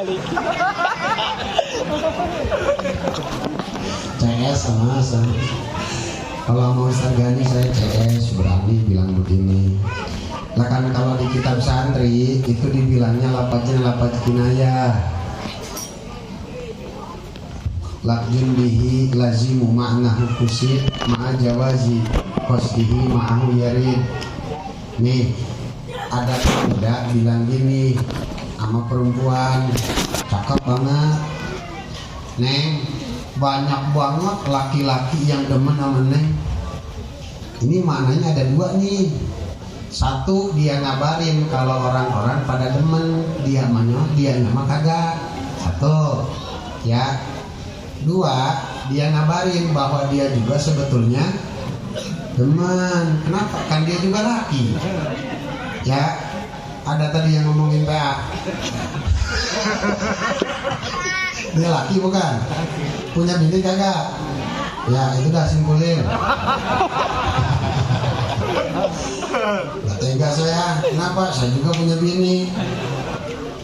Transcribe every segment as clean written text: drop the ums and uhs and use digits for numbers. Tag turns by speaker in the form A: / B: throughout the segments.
A: balik.
B: CS sama. Kalau mau sargani saya CS berani bilang begini. Lah kan kalau di kitab santri itu dibilangnya lapatnya lapat kinayah. Lakin bihi lazimu ma'nahu kusit ma'a jawazi qasdihi ma'ahu yarid. Nih ada pemuda bilang gini sama perempuan, cakep banget Neng, banyak banget laki-laki yang demen sama Neng. Ini maknanya ada dua nih. Satu, dia ngabarin kalau orang-orang pada demen, dia mah kagak. Satu, ya. Dua, dia ngabarin bahwa dia juga sebetulnya demen. Kenapa? Kan dia juga laki. Ya, ada tadi yang ngomongin PA. Dia laki bukan? Punya bini kagak? Ya, itu dah simpulin. Gak tega saya. Kenapa? Saya juga punya bini.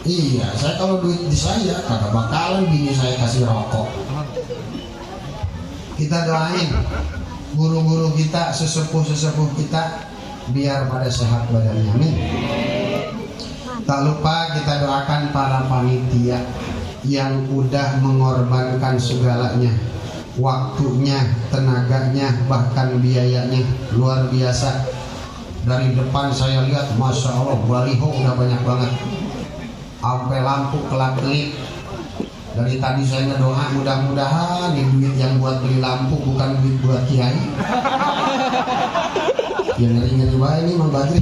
B: Iya, saya kalau duit di saya kagak bakalan bini saya kasih rokok. Kita doain guru-guru kita, sesepuh-sesepuh kita biar pada sehat badannya. Amin. Tak lupa kita doakan para panitia yang udah mengorbankan segalanya, waktunya, tenaganya, bahkan biayanya luar biasa. Dari depan saya lihat, masya Allah, baliho udah banyak banget, sampai lampu kelap-kelip. Dari tadi saya ngedoa mudah-mudahan ini duit yang buat beli lampu bukan duit buat kiai. Ya ngeri-ngeri banget ini Mang Badri.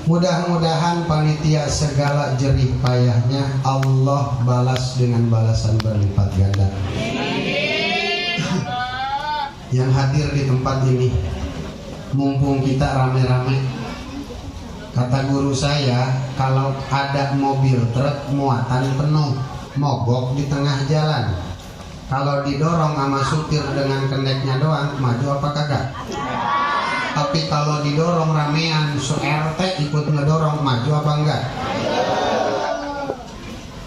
B: Mudah-mudahan panitia segala jerih payahnya Allah balas dengan balasan berlipat ganda. Yang hadir di tempat ini, mumpung kita rame-rame, kata guru saya, kalau ada mobil truk muatan penuh mogok di tengah jalan, kalau didorong sama supir dengan kendeknya doang, maju apa kagak? Tapi kalau didorong ramean, RT ikut ngedorong, maju apa enggak?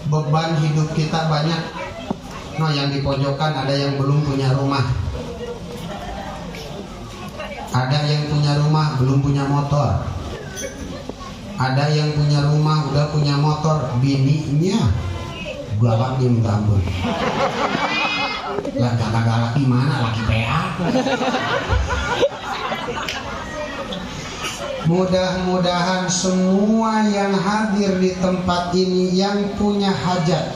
B: Beban hidup kita banyak. No, yang di pojokan ada yang belum punya rumah, ada yang punya rumah belum punya motor, ada yang punya rumah udah punya motor, bininya galak dia minta ampun. Lah kagak laki mana, laki PA. Mudah-mudahan semua yang hadir di tempat ini yang punya hajat,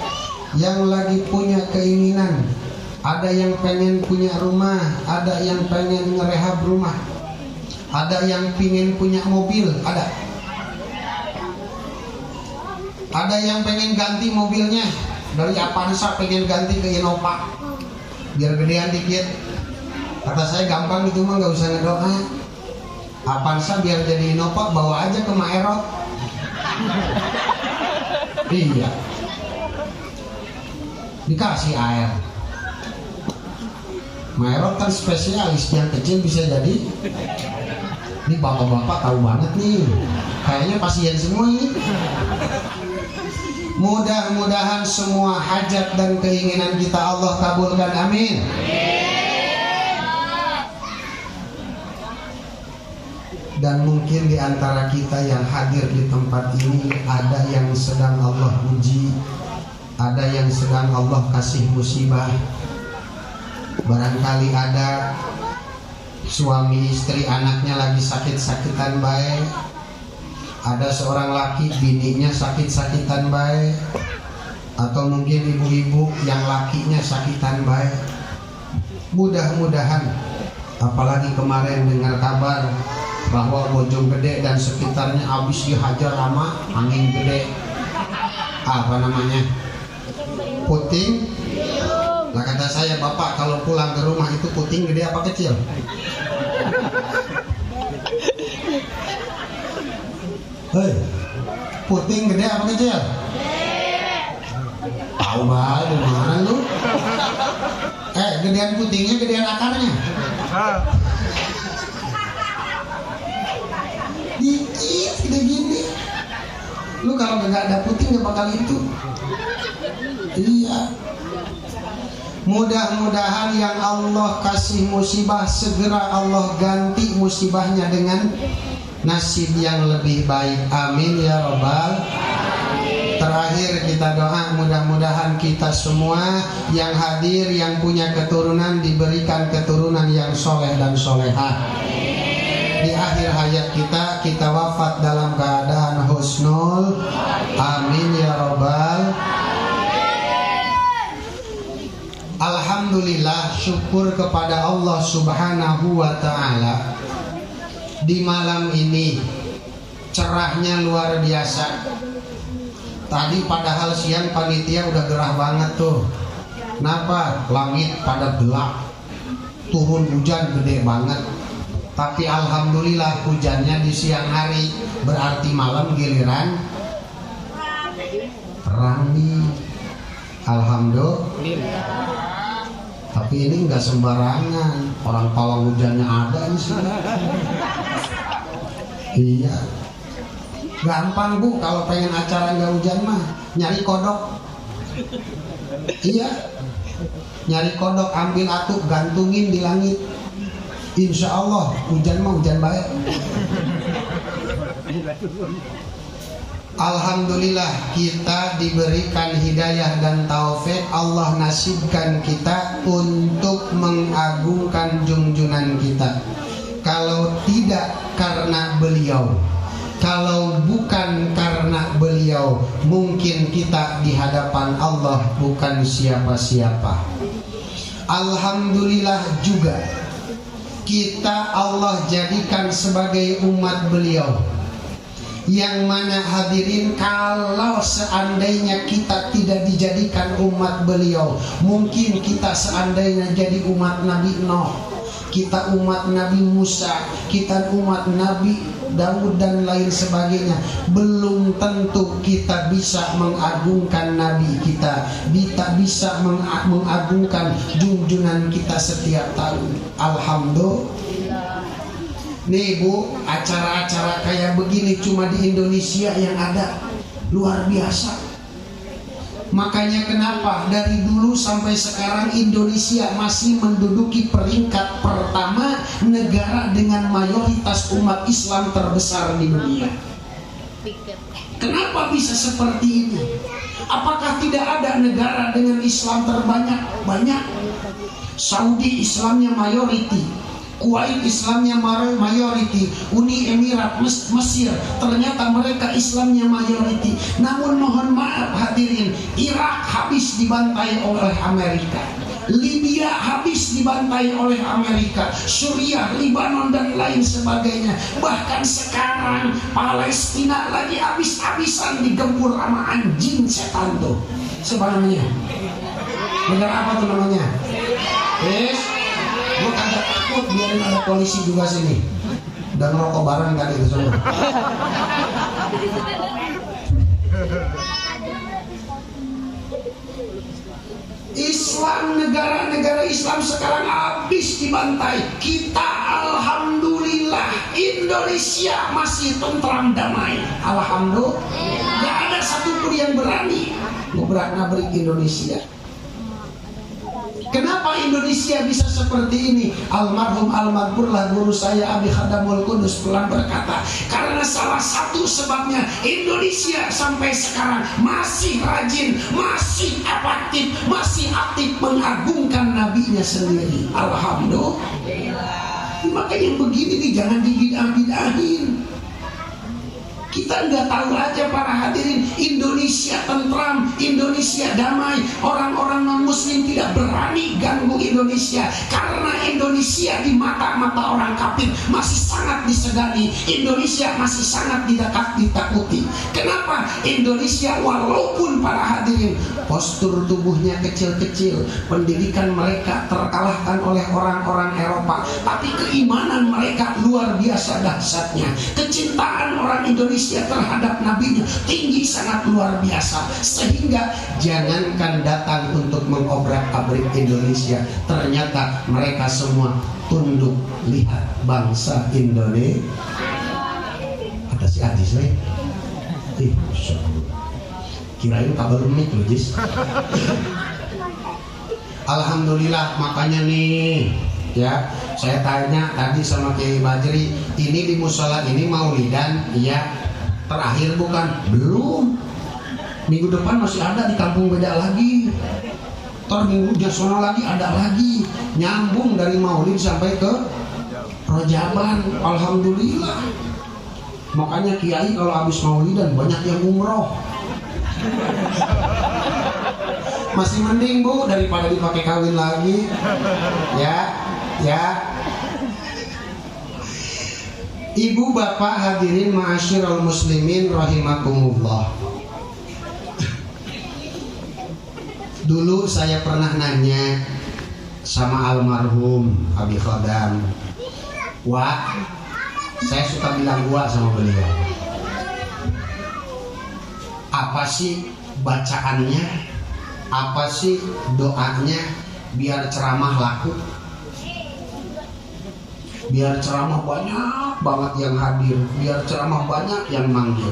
B: yang lagi punya keinginan, ada yang pengen punya rumah, ada yang pengen ngerehab rumah, ada yang pengen punya mobil, ada yang pengen ganti mobilnya dari Avanza pengen ganti ke Innova biar gedean dikit. Kata saya gampang itu mah, nggak usah ngedoa. Avanza biar jadi Innova bawa aja ke Maerot. Iya, dikasih air. Maerot kan spesialis, yang kecil bisa jadi. Ini bapak-bapak tahu banget nih, kayaknya pasien semua ini. Mudah-mudahan semua hajat dan keinginan kita Allah kabulkan, amin. Dan mungkin di antara kita yang hadir di tempat ini ada yang sedang Allah uji, ada yang sedang Allah kasih musibah. Barangkali ada suami istri anaknya lagi sakit-sakitan baik, ada seorang laki bininya sakit-sakitan baik, atau mungkin ibu-ibu yang lakinya sakitan baik. Mudah-mudahan, apalagi kemarin dengar kabar bahwa Bojonggede dan sekitarnya habis dihajar sama angin gede, apa namanya, puting. Lah kata saya, bapak kalau pulang ke rumah itu puting gede apa kecil? Hei, puting gede apa kecil? Tahu banget di mana lu? Gedean putingnya, gedean akarnya. Dikit, gede gini. Lu kalau nggak ada putih nggak bakal itu. Iya. Mudah-mudahan yang Allah kasih musibah segera Allah ganti musibahnya dengan nasib yang lebih baik. Amin ya robbal. Terakhir kita doa mudah-mudahan kita semua yang hadir yang punya keturunan diberikan keturunan yang soleh dan solehah. Di akhir hayat kita wafat dalam keadaan husnul. Amin ya robbal. Alhamdulillah, syukur kepada Allah Subhanahu wa ta'ala. Di malam ini cerahnya luar biasa. Tadi padahal siang panitia udah gerah banget tuh. Kenapa? Langit pada gelap, turun hujan gede banget. Tapi alhamdulillah hujannya di siang hari, berarti malam giliran perang nih. Alhamdulillah. Tapi ini nggak sembarangan, orang pawang hujannya ada di sini. Iya, gampang Bu kalau pengen acara nggak hujan mah nyari kodok. Iya, nyari kodok, ambil atuh, gantungin di langit. Insya Allah hujan mah hujan baik. Alhamdulillah kita diberikan hidayah dan taufik. Allah nasibkan kita untuk mengagungkan junjungan kita. Kalau tidak karena beliau, kalau bukan karena beliau, mungkin kita di hadapan Allah bukan siapa-siapa. Alhamdulillah juga kita Allah jadikan sebagai umat beliau. Yang mana hadirin, kalau seandainya kita tidak dijadikan umat beliau, mungkin kita seandainya jadi umat Nabi Nuh, kita umat Nabi Musa, kita umat Nabi Daud dan lain sebagainya, belum tentu kita bisa mengagungkan Nabi kita, kita bisa mengagungkan junjungan kita setiap tahun. Alhamdulillah. Nih Bu, acara-acara kayak begini cuma di Indonesia yang ada, luar biasa. Makanya kenapa dari dulu sampai sekarang Indonesia masih menduduki peringkat pertama negara dengan mayoritas umat Islam terbesar di dunia. Kenapa bisa seperti ini? Apakah tidak ada negara dengan Islam terbanyak? Banyak. Saudi Islamnya mayoriti, Kuwait Islamnya mayoriti, Uni Emirat Mesir ternyata mereka Islamnya mayoriti. Namun mohon maaf hadirin, Irak habis dibantai oleh Amerika, Libya habis dibantai oleh Amerika, Suriah, Libanon dan lain sebagainya. Bahkan sekarang Palestina lagi habis-habisan digempur sama anjing setan tuh. Sebenarnya bener apa tuh namanya? Gue kagak takut, biarin ada polisi juga sini. Dan rokok bareng kan itu semua. Islam, negara-negara Islam sekarang habis dibantai. Kita alhamdulillah Indonesia masih tentram damai. Alhamdulillah. Gak ada satupun yang berani ngobrak-ngabrik Indonesia. Kenapa Indonesia bisa seperti ini? Almarhum almarhumlah guru saya Abi Khadamul Kudus pernah berkata, karena salah satu sebabnya Indonesia sampai sekarang masih rajin, masih aktif mengagungkan nabinya sendiri. Alhamdulillah. Maka yang begini nih jangan dibidah-bidahin. Kita nggak tahu aja para hadirin, Indonesia tentram, Indonesia damai, orang-orang non-muslim tidak berani ganggu Indonesia karena Indonesia di mata-mata orang kafir masih sangat disegani, Indonesia masih sangat ditakuti. Kenapa? Indonesia walaupun para hadirin postur tubuhnya kecil-kecil, pendidikan mereka terkalahkan oleh orang-orang Eropa, tapi keimanan mereka luar biasa dahsyatnya, kecintaan orang Indonesia terhadap nabinya tinggi, sangat luar biasa. Sehingga jangankan datang untuk mengobrak-abrik Indonesia, ternyata mereka semua tunduk. Lihat bangsa Indonesia. Kata si Adis, Masya Allah. Kirain kabar unik loh Jis. Alhamdulillah, makanya nih ya, saya tanya tadi sama Kiai Bajri, ini di musola ini maulidan? Iya. Terakhir bukan? Belum. Minggu depan masih ada di kampung beda lagi. Tor minggu jasona lagi ada lagi. Nyambung dari maulid sampai ke Rojaban. Alhamdulillah. Makanya kiai kalau habis maulidan banyak yang umroh. Masih mending Bu daripada dipakai kawin lagi. Ya. Ibu bapak hadirin ma'asyiral muslimin rahimakumullah. Dulu saya pernah nanya sama almarhum Abi Khodam. Wah, saya suka bilang gua sama beliau. Apa sih bacaannya? Apa sih doanya biar ceramah laku? Biar ceramah banyak banget yang hadir, biar ceramah banyak yang manggil.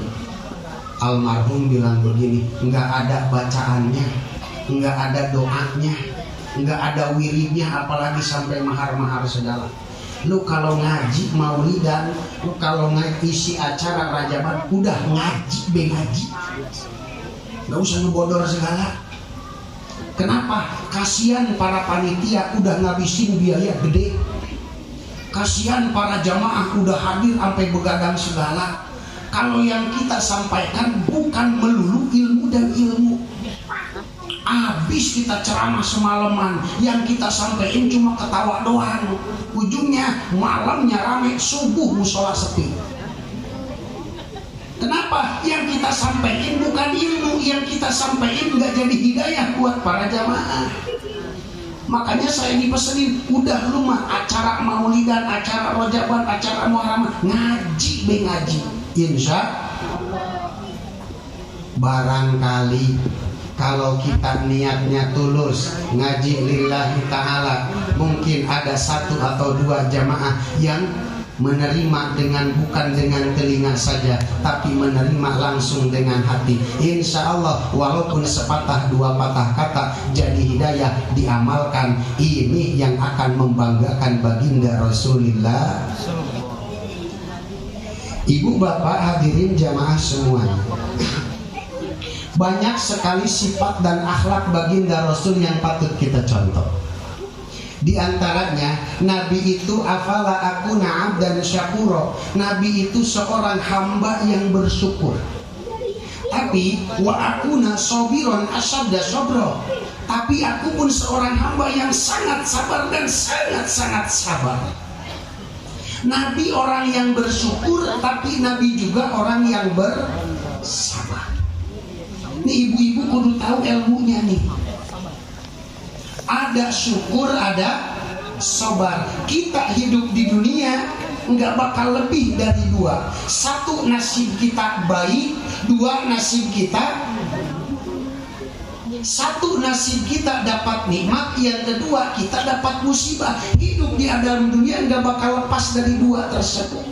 B: Almarhum bilang begini, nggak ada bacaannya, nggak ada doanya, nggak ada wiridnya, apalagi sampai mahar-mahar segala. Lu kalau ngaji maulidan, lu kalau isi acara Rajaban, udah ngaji, ngaji, nggak usah ngebodor segala. Kenapa? Kasihan para panitia udah ngabisin biaya gede. Kasihan para jamaah udah hadir sampai begadang segala. Kalau yang kita sampaikan bukan melulu ilmu dan ilmu. Habis kita ceramah semalaman, yang kita sampaikan cuma ketawa doang. Ujungnya malamnya rame, subuh musola sepi. Kenapa? Yang kita sampaikan bukan ilmu, yang kita sampaikan nggak jadi hidayah buat para jamaah. Makanya saya dipesenin, udah lu mah acara maulidan, acara rojaban, acara muharram, ngaji ngaji. Insya barangkali kalau kita niatnya tulus ngaji lillahi ta'ala, mungkin ada satu atau dua jamaah yang menerima bukan dengan telinga saja, tapi menerima langsung dengan hati. Insya Allah walaupun sepatah dua patah kata jadi hidayah diamalkan. Ini yang akan membanggakan baginda Rasulullah. Ibu bapak hadirin jamaah semuanya, banyak sekali sifat dan akhlak baginda Rasul yang patut kita contoh. Di antaranya Nabi itu afala akuna abdan syakuro. Nabi itu seorang hamba yang bersyukur. Tapi wa akuna sobiron asyadda sobro. Tapi aku pun seorang hamba yang sangat sabar dan sangat sabar. Nabi orang yang bersyukur, tapi Nabi juga orang yang bersabar. Nih ibu-ibu kudu tahu ilmunya nih. Ada syukur, ada sabar. Kita hidup di dunia nggak bakal lebih dari dua. Satu, nasib kita baik. Dua, nasib kita dapat nikmat. Yang kedua, kita dapat musibah. Hidup di dalam dunia nggak bakal lepas dari dua tersebut.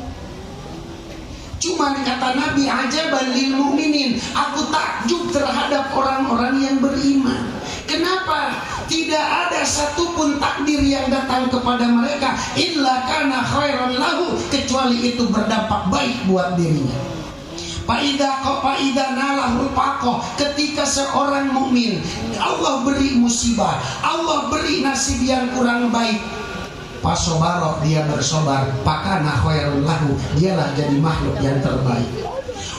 B: Cuma kata Nabi, ajaban lil mu'minin, aku takjub terhadap orang-orang yang beriman. Kenapa? Tidak ada satupun takdir yang datang kepada mereka illa kana khairan lahu, kecuali itu berdampak baik buat dirinya. Fa'idha nalahul faqah, ketika seorang mukmin Allah beri musibah, Allah beri nasib yang kurang baik, fasobaro, dia bersobar, pakana khairun lahu, dialah jadi makhluk yang terbaik.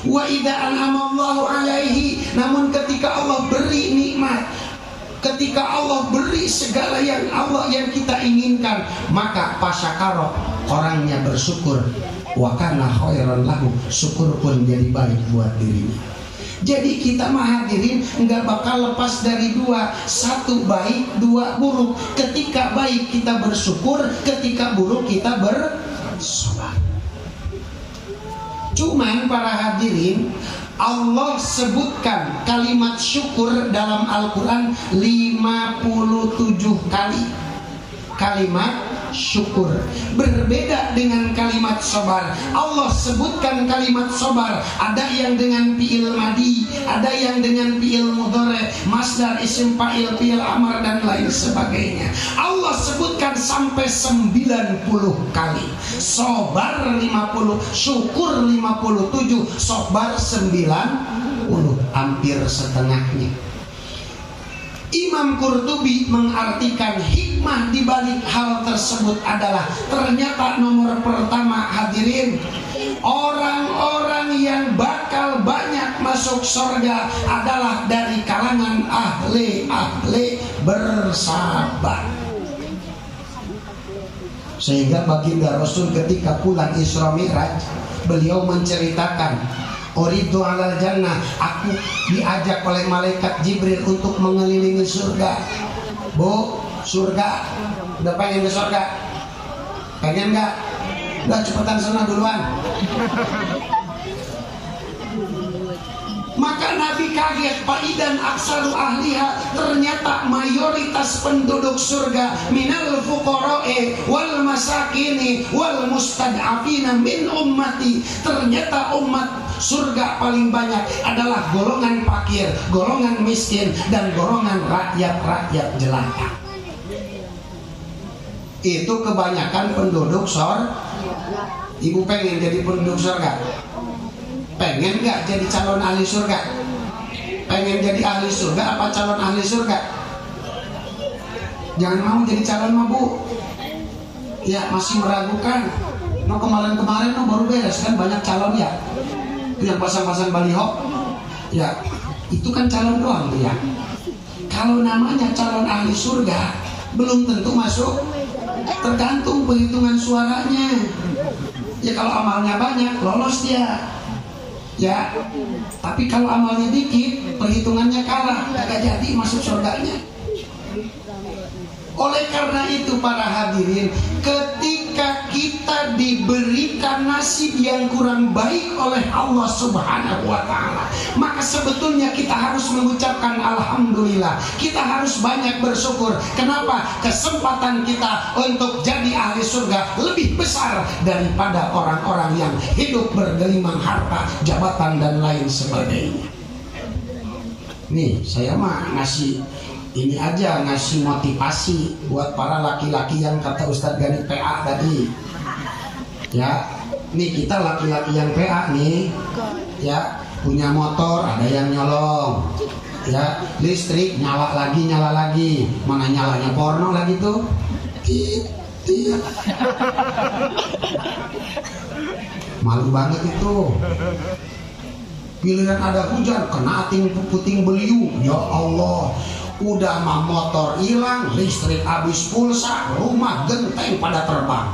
B: Wa idza an'amallahu alaihi, namun ketika Allah beri nikmat, ketika Allah beri segala yang kita inginkan, maka pasyakaro, orangnya bersyukur, wa kana khairan lahu, syukur pun jadi baik buat dirinya. Jadi kita hadirin nggak bakal lepas dari dua, satu baik, dua buruk. Ketika baik kita bersyukur, ketika buruk kita bersabar. Cuman para hadirin, Allah sebutkan kalimat syukur dalam Al-Quran 57 kali. Kalimat syukur. Berbeda dengan kalimat sabar. Allah sebutkan kalimat sabar, ada yang dengan fi'il madi, ada yang dengan fi'il mudhari, masdar, isim fa'il, fi'il amar dan lain sebagainya. Allah sebutkan sampai 90 kali. Sabar 50, syukur 57, sabar 90, hampir setengahnya. Imam Qurtubi mengartikan hikmah di balik hal tersebut adalah ternyata nomor pertama hadirin, orang-orang yang bakal banyak masuk surga adalah dari kalangan ahli bersabar. Sehingga baginda Rasul ketika pulang Isra Mi'raj, beliau menceritakan, Uridu alal jannah, aku diajak oleh malaikat Jibril untuk mengelilingi surga. Bu, surga, udah pengen ke surga? Pengen nggak? Udah cepetan sana duluan. Maka Nabi kaget, faidan aksaru ahliha, ternyata mayoritas penduduk surga minal fuqara'i wal masakini wal mustad'afina min ummati, ternyata umat surga paling banyak adalah golongan fakir, golongan miskin, dan golongan rakyat-rakyat jelata. Itu kebanyakan penduduk surga. Ibu pengen jadi penduduk surga? Pengen gak jadi calon ahli surga? Pengen jadi ahli surga apa calon ahli surga? Jangan mau jadi calon mah bu. Ya masih meragukan. No kemarin-kemarin no baru beres kan, banyak calon ya. Yang pasang-pasang baliho. Ya itu kan calon doang tuh ya. Kalau namanya calon ahli surga belum tentu masuk. Tergantung perhitungan suaranya. Ya kalau amalnya banyak lolos dia. Ya, tapi kalau amalnya dikit, perhitungannya kalah, gak jadi masuk surganya. Oleh karena itu para hadirin, ketika kita diberikan nasib yang kurang baik oleh Allah Subhanahu wa Ta'ala, maka sebetulnya kita harus mengucapkan alhamdulillah. Kita harus banyak bersyukur. Kenapa? Kesempatan kita untuk jadi ahli surga lebih besar daripada orang-orang yang hidup bergelimang harta, jabatan dan lain sebagainya. Nih, saya mah ngasih ini aja, ngasih motivasi buat para laki-laki yang kata Ustadz Gani PA tadi. Ya, nih kita laki-laki yang PA nih, ya punya motor ada yang nyolong, ya listrik nyala lagi, mana nyalanya porno lagi tuh. Malu banget itu. Giliran ada hujan kena puting beliung, ya Allah. Udah mah motor hilang, listrik habis pulsa, rumah genteng pada terbang.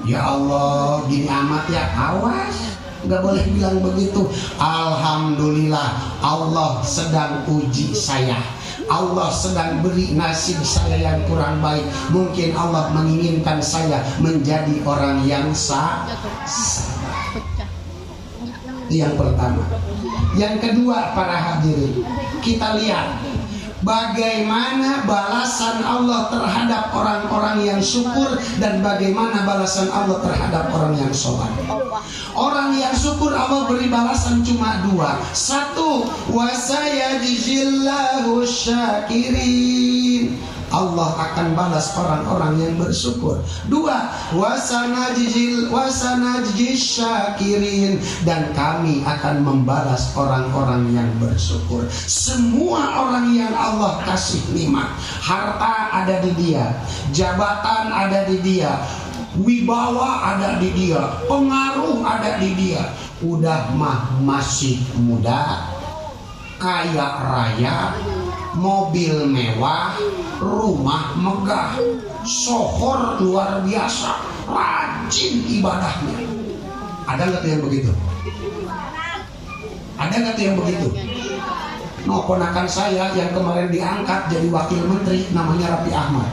B: Ya Allah, gini amat ya, awas. Gak boleh bilang begitu. Alhamdulillah, Allah sedang uji saya. Allah sedang beri nasib saya yang kurang baik. Mungkin Allah menginginkan saya menjadi orang yang sabar. Yang pertama. Yang kedua para hadirin, kita lihat bagaimana balasan Allah terhadap orang-orang yang syukur dan bagaimana balasan Allah terhadap orang yang sabar. Orang yang syukur Allah beri balasan cuma dua. Satu, wasayajzillahu syakirin. Allah akan balas orang-orang yang bersyukur. Dua, wasanajzis syakirin, dan kami akan membalas orang-orang yang bersyukur. Semua orang yang Allah kasih nikmat, harta ada di dia, jabatan ada di dia, wibawa ada di dia, pengaruh ada di dia. Udah mah masih muda, kaya raya, mobil mewah, rumah megah, sohor luar biasa, rajin ibadahnya. Ada nggak tuh yang begitu? Ada nggak tuh yang begitu? No, ponakan saya yang kemarin diangkat jadi wakil menteri namanya Raffi Ahmad.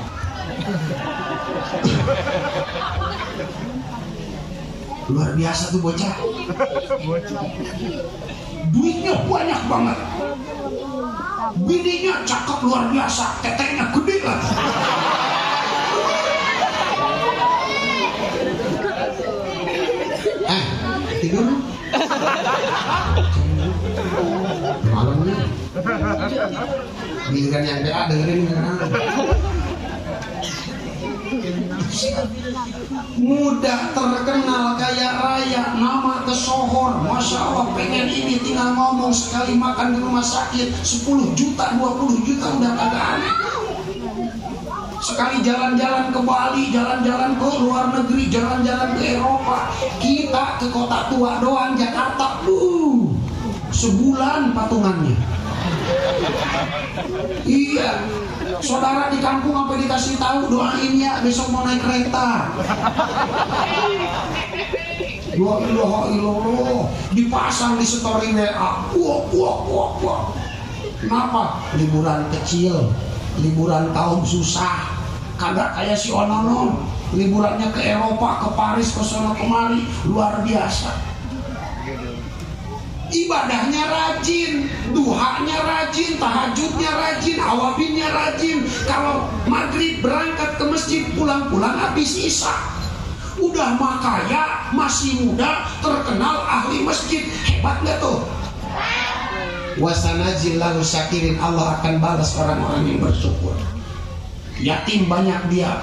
B: Luar biasa tuh bocah. Duitnya banyak banget. Bininya cakep luar biasa, teteknya gede lah. Malam nih. Giliran yang PA dengerin kan. Mudah terkenal kaya raya, nama kesohor, Masya Allah, pengen ini tinggal ngomong sekali makan di rumah sakit 10 juta, 20 juta udah kagak aneh. Sekali jalan-jalan ke Bali, jalan-jalan ke luar negeri, jalan-jalan ke Eropa, kita ke kota tua doang Jakarta, sebulan patungannya. Iya, saudara di kampung apa dikasih tahu, doain ya besok mau naik kereta. La ilaha illallah, dipasang di story WA. Wah. Kenapa? Liburan kecil, liburan kaum susah, kagak kayak si Onono, liburannya ke Eropa, ke Paris, ke sono kemari, luar biasa. Ibadahnya rajin, duhanya rajin, tahajudnya rajin, awabinnya rajin. Kalau maghrib berangkat ke masjid, pulang-pulang habis isya. Udah makaya, masih muda, terkenal ahli masjid. Hebat gak tuh? Wasanajillahu syakirin, Allah akan balas orang-orang yang bersyukur. Yatim banyak dia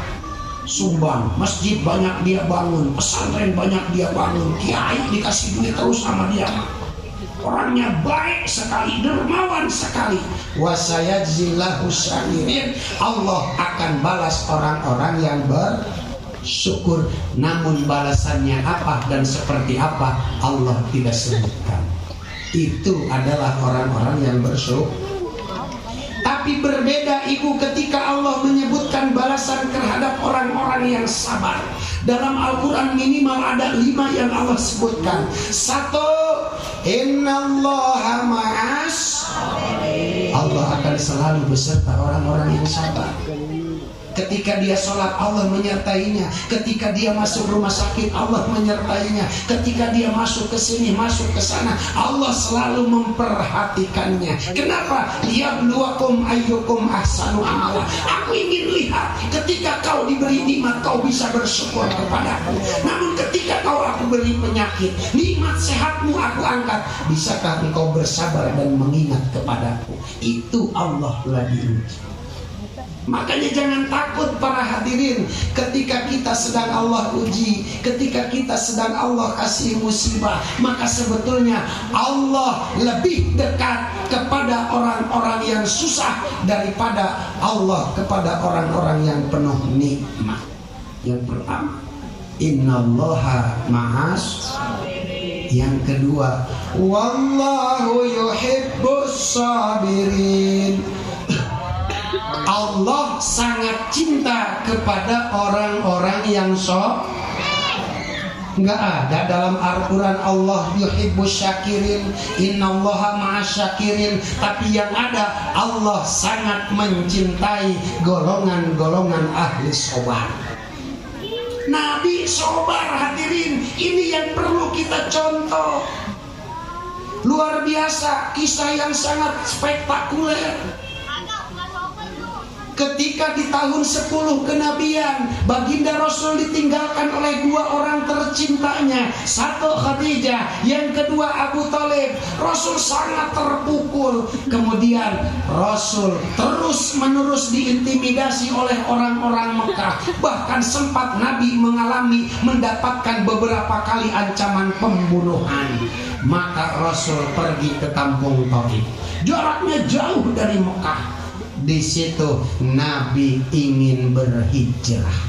B: sumbang, masjid banyak dia bangun, pesantren banyak dia bangun, kiai dikasih duit terus sama dia. Orangnya baik sekali, dermawan sekali. Wasayajzillahu syakirin, Allah akan balas orang-orang yang bersyukur. Namun balasannya apa dan seperti apa Allah tidak sebutkan. Itu adalah orang-orang yang bersyukur. Tapi berbeda ibu ketika Allah menyebutkan balasan terhadap orang-orang yang sabar. Dalam Al-Quran minimal ada 5 yang Allah sebutkan. 1, innallaha ma'as, Allah akan selalu beserta orang-orang yang sabar. Ketika dia sholat, Allah menyertainya. Ketika dia masuk rumah sakit, Allah menyertainya. Ketika dia masuk ke sini, masuk ke sana, Allah selalu memperhatikannya. Kenapa? Liyabluwakum ayyukum ahsanu amala. Aku ingin lihat ketika kau diberi nikmat, kau bisa bersyukur kepadaku. Namun ketika aku beri penyakit, nikmat sehatmu aku angkat, bisakah engkau bersabar dan mengingat kepadaku? Itu Allah lagi uji. Makanya jangan takut para hadirin ketika kita sedang Allah uji, ketika kita sedang Allah kasih musibah, maka sebetulnya Allah lebih dekat kepada orang-orang yang susah daripada Allah kepada orang-orang yang penuh nikmat. Yang pertama, innallaha ma'as. Yang kedua, wallahu yuhibbus sabirin. Allah sangat cinta kepada orang-orang yang Enggak ada dalam Al-Quran Allah yuhibbus syakirin, innallaha ma'as syakirin. Tapi yang ada, Allah sangat mencintai golongan-golongan ahli sabar. Nabi sabar hadirin, ini yang perlu kita contoh. Luar biasa, kisah yang sangat spektakuler. Ketika di tahun 10 kenabian, baginda Rasul ditinggalkan oleh 2 orang tercintanya. 1 Khadijah, yang kedua Abu Thalib. Rasul sangat terpukul. Kemudian Rasul terus-menerus diintimidasi oleh orang-orang Mekah. Bahkan sempat Nabi mendapatkan beberapa kali ancaman pembunuhan. Maka Rasul pergi ke kampung Thaif. Jaraknya jauh dari Mekah. Di situ Nabi ingin berhijrah.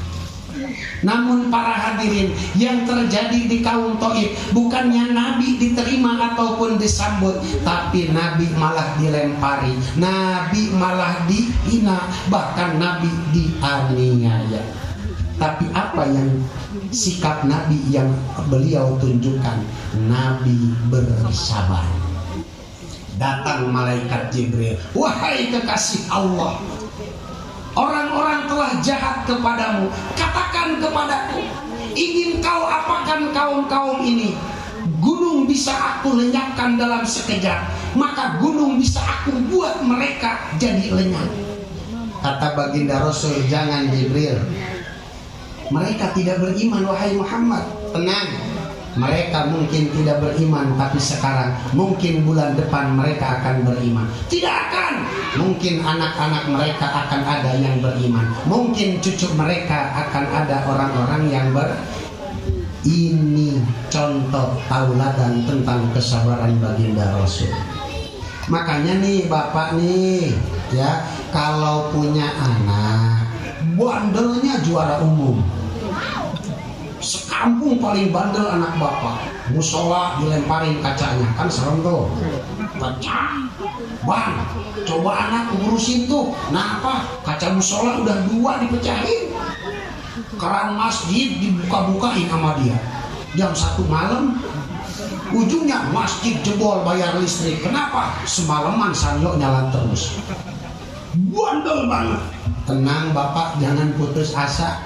B: Namun para hadirin, yang terjadi di kaum Thaif bukannya Nabi diterima ataupun disambut, tapi Nabi malah dilempari, Nabi malah dihina, bahkan Nabi dianiaya. Tapi apa yang sikap Nabi yang beliau tunjukkan? Nabi bersabar. Datang malaikat Jibril, wahai kekasih Allah, orang-orang telah jahat kepadamu. Katakan kepadaku, ingin kau apakan kaum-kaum ini? Gunung bisa aku lenyapkan dalam sekejap, maka gunung bisa aku buat mereka jadi lenyap. Kata baginda Rasul, jangan Jibril, mereka tidak beriman wahai Muhammad. Tenang, Mereka mungkin tidak beriman, tapi sekarang mungkin bulan depan mereka akan beriman. Tidak akan. Mungkin anak-anak mereka akan ada yang beriman. Mungkin cucu mereka akan ada orang-orang yang Ini contoh tauladan tentang kesabaran baginda Rasul. Makanya nih bapak nih ya, kalau punya anak bandelnya juara umum. Sekampung paling bandel anak bapak. Musola dilemparin kacanya, kan serem tuh. Pecah. Bang, coba anak urusin tuh. Nah apa? Kaca musola udah 2 dipecahin. Keran masjid dibuka-bukain sama dia. Jam 1 malam. Ujungnya masjid jebol bayar listrik. Kenapa? Semalaman sanyo nyala terus. Bandel banget. Tenang bapak, jangan putus asa.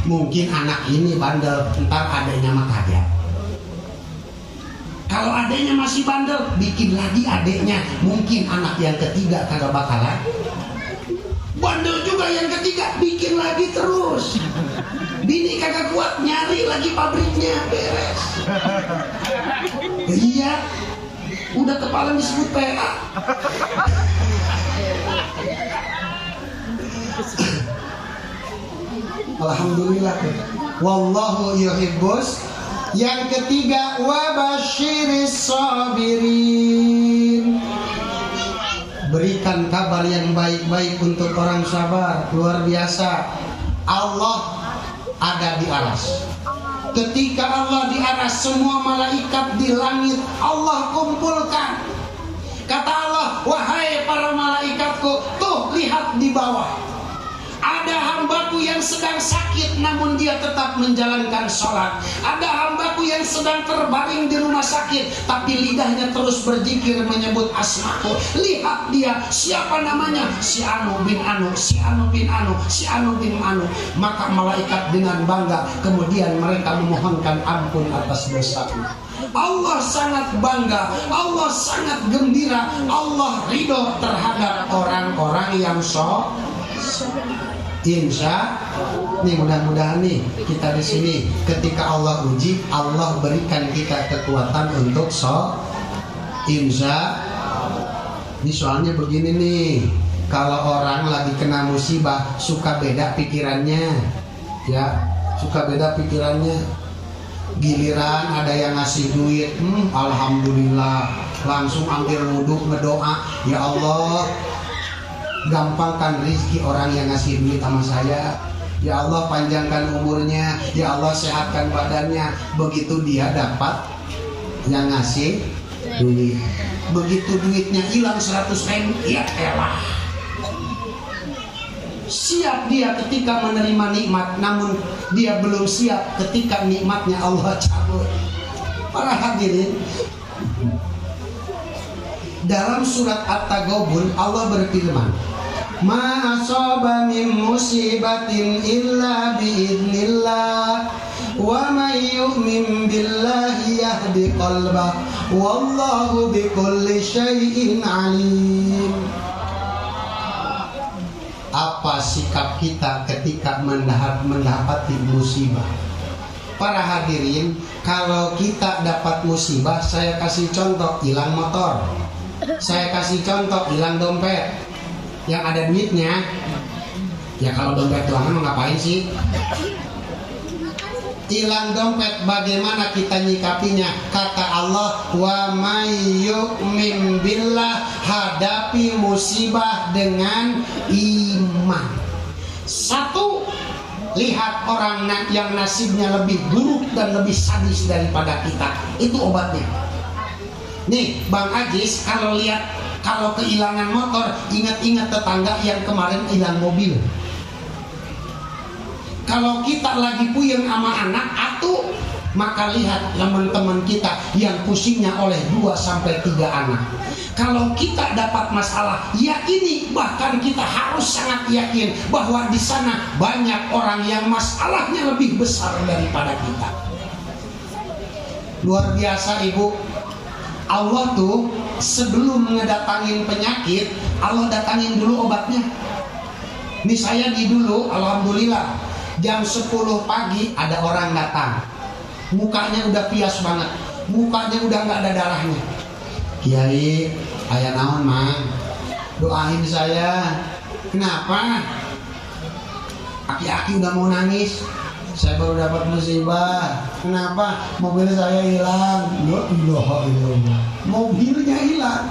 B: Mungkin anak ini bandel, ntar adanya mah kagak. Kalau adanya masih bandel, bikin lagi adeknya. Mungkin anak yang ketiga kagak bakalan. Bandel juga yang ketiga, bikin lagi terus. Bini kagak kuat, nyari lagi pabriknya, beres. Iya, udah kepala disebut PA. Alhamdulillah. Wallahu yuhibbus. Yang ketiga, wabashiris sabirin. Berikan kabar yang baik-baik untuk orang sabar. Luar biasa. Allah ada di aras. Ketika Allah di aras, semua malaikat di langit Allah kumpulkan. Kata Allah, wahai para malaikatku, tuh lihat di bawah. Ada hambaku yang sedang sakit namun dia tetap menjalankan sholat. Ada hambaku yang sedang terbaring di rumah sakit tapi lidahnya terus berzikir menyebut asmaku. Lihat dia, siapa namanya? Si Anu bin Anu, si Anu bin Anu, si Anu bin Anu. Maka malaikat dengan bangga kemudian mereka memohonkan ampun atas dosaku. Allah sangat bangga, Allah sangat gembira, Allah ridho terhadap orang-orang yang insya nih, mudah-mudahan nih kita di sini ketika Allah uji, Allah berikan kita kekuatan untuk insya. Ini soalnya begini nih, kalau orang lagi kena musibah suka beda pikirannya, ya suka beda pikirannya. Giliran ada yang ngasih duit, alhamdulillah, langsung ambil wudhu ngedoa, ya Allah, gampangkan rezeki orang yang ngasih duit sama saya. Ya Allah, panjangkan umurnya. Ya Allah, sehatkan badannya. Begitu dia dapat yang ngasih duit, begitu duitnya hilang 100.000, ya elah. Siap dia ketika menerima nikmat, namun dia belum siap ketika nikmatnya Allah cabut. Para hadirin, dalam surat At-Taghabun Allah berfirman, ma asaba min musibatin illa biidznillah wa may yu'min billahi yahdi qalbah wallahu bikulli syai'in alim. Apa sikap kita ketika mendapati musibah? Para hadirin, kalau kita dapat musibah, saya kasih contoh, hilang motor, saya kasih contoh, hilang dompet. Yang ada duitnya, ya kalau dompet doang ngapain sih? Hilang dompet, bagaimana kita nyikapinya? Kata Allah, wa may yu'min billah, hadapi musibah dengan iman. Satu, lihat orang yang nasibnya lebih buruk dan lebih sadis daripada kita, itu obatnya. Nih Bang Ajis, kalau kehilangan motor, ingat-ingat tetangga yang kemarin hilang mobil. Kalau kita lagi puyeng sama anak atuh, maka lihat teman-teman kita yang pusingnya oleh 2-3 anak. Kalau kita dapat masalah, yakini, bahkan kita harus sangat yakin bahwa di sana banyak orang yang masalahnya lebih besar daripada kita. Luar biasa Ibu. Allah tuh sebelum ngedatangin penyakit, Allah datangin dulu obatnya. Ini saya di dulu, alhamdulillah, jam 10 pagi ada orang datang. mukanya udah pias banget, mukanya udah nggak ada darahnya. Kiai, aya naon mang? Doain saya. Kenapa? Aki-aki udah mau nangis. Saya baru dapat musibah. Kenapa? Mobil saya hilang. Ya ilaha illallah. Mobilnya hilang.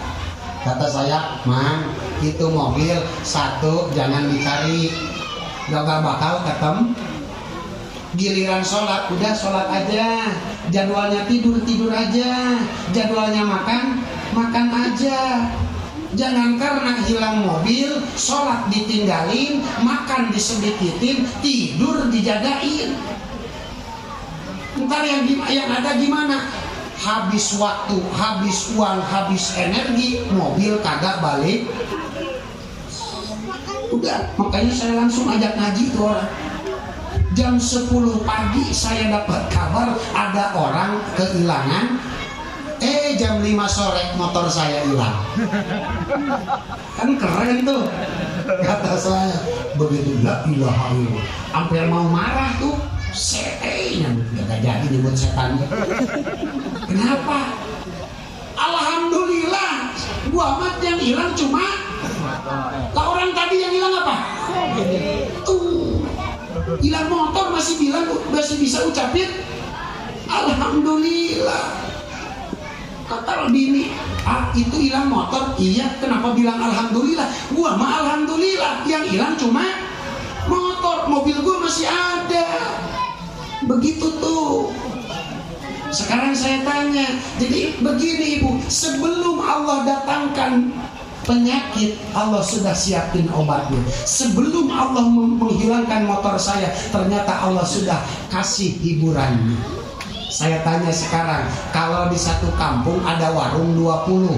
B: Kata saya, mang, itu mobil satu jangan dicari, gak bakal ketemu. Giliran sholat, udah sholat aja. Jadwalnya tidur aja. Jadwalnya makan aja. Jangan karena hilang mobil, sholat ditinggalin, makan disedikitin, tidur dijagain. Ntar yang ada gimana? Habis waktu, habis uang, habis energi, mobil kagak balik. Udah, makanya saya langsung ajak ngaji tuh orang. Jam 10 pagi saya dapat kabar ada orang kehilangan. Jam 5 sore motor saya hilang. Kan keren tuh. Kata saya, begitu la ilaha illallah. Hampir mau marah tuh. Setan, gak jadi nyebut setan. Kenapa? Alhamdulillah, gua amat yang hilang cuma lah orang tadi yang hilang apa? Tuh, hilang motor masih bisa ucapin alhamdulillah. Kata bini, itu hilang motor. Iya, kenapa bilang alhamdulillah? Gua mah alhamdulillah, yang hilang cuma motor, mobil gua masih ada. Begitu tuh. Sekarang saya tanya, jadi begini ibu, sebelum Allah datangkan penyakit, Allah sudah siapin obatnya. Sebelum Allah menghilangkan motor saya, ternyata Allah sudah kasih hiburannya. Saya tanya sekarang, kalau di satu kampung ada warung 20,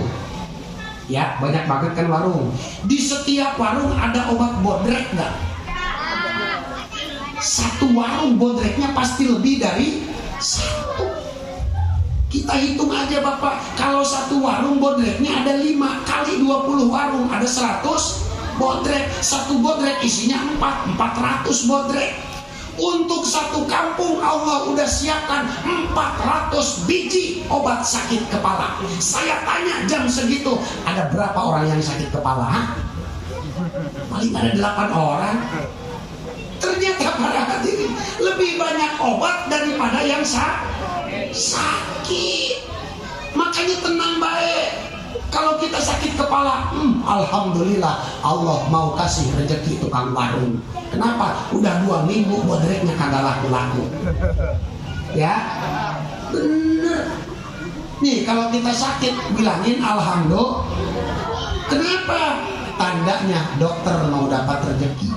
B: ya banyak banget kan warung. Di setiap warung ada obat bodrek nggak? Satu warung bodreknya pasti lebih dari satu. Kita hitung aja Bapak, kalau satu warung bodreknya ada 5 kali 20 warung, ada 100 bodrek. Satu bodrek isinya 400 bodrek. Untuk satu kampung Allah udah siapkan 400 biji obat sakit kepala. Saya tanya jam segitu, ada berapa orang yang sakit kepala? Paling ada 8 orang. Ternyata para hadirin lebih banyak obat daripada yang sakit. Makanya tenang baik. Kalau kita sakit kepala, alhamdulillah Allah mau kasih rezeki tukang warung. Kenapa? Udah 2 minggu bodreknya kagak laku-laku. Ya, bener. Nih kalau kita sakit bilangin alhamdulillah. Kenapa? Tandanya dokter mau dapat rezeki.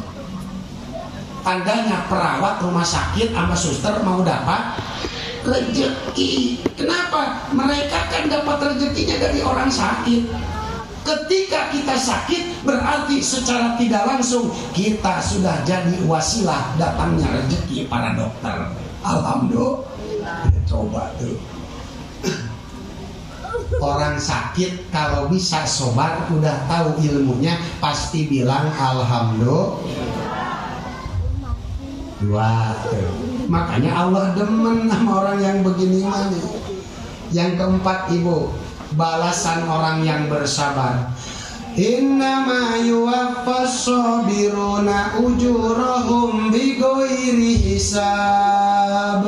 B: Tandanya perawat rumah sakit sama suster mau dapat rezeki. Kenapa? Mereka kan dapat rezekinya dari orang sakit. Ketika kita sakit, berarti secara tidak langsung kita sudah jadi wasilah datangnya rezeki para dokter. Alhamdulillah. Coba tuh. Orang sakit kalau bisa sobar, udah tahu ilmunya, pasti bilang alhamdulillah. Makanya Allah demen sama orang yang begini mana. Yang keempat ibu, balasan orang yang bersabar. Innama yuwaffas sabiruna ujurahum bighairi hisab.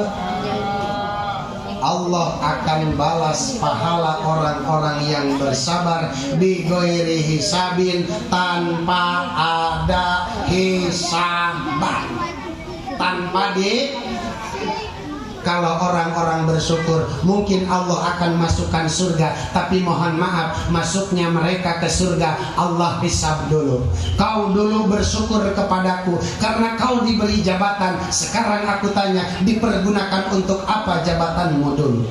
B: Allah akan balas pahala orang-orang yang bersabar bighairi hisabin, tanpa ada hisaban. Kalau orang-orang bersyukur, mungkin Allah akan masukkan surga, tapi mohon maaf, masuknya mereka ke surga Allah hisab dulu. Kau dulu bersyukur kepadaku karena kau diberi jabatan. Sekarang aku tanya, dipergunakan untuk apa jabatanmu dulu?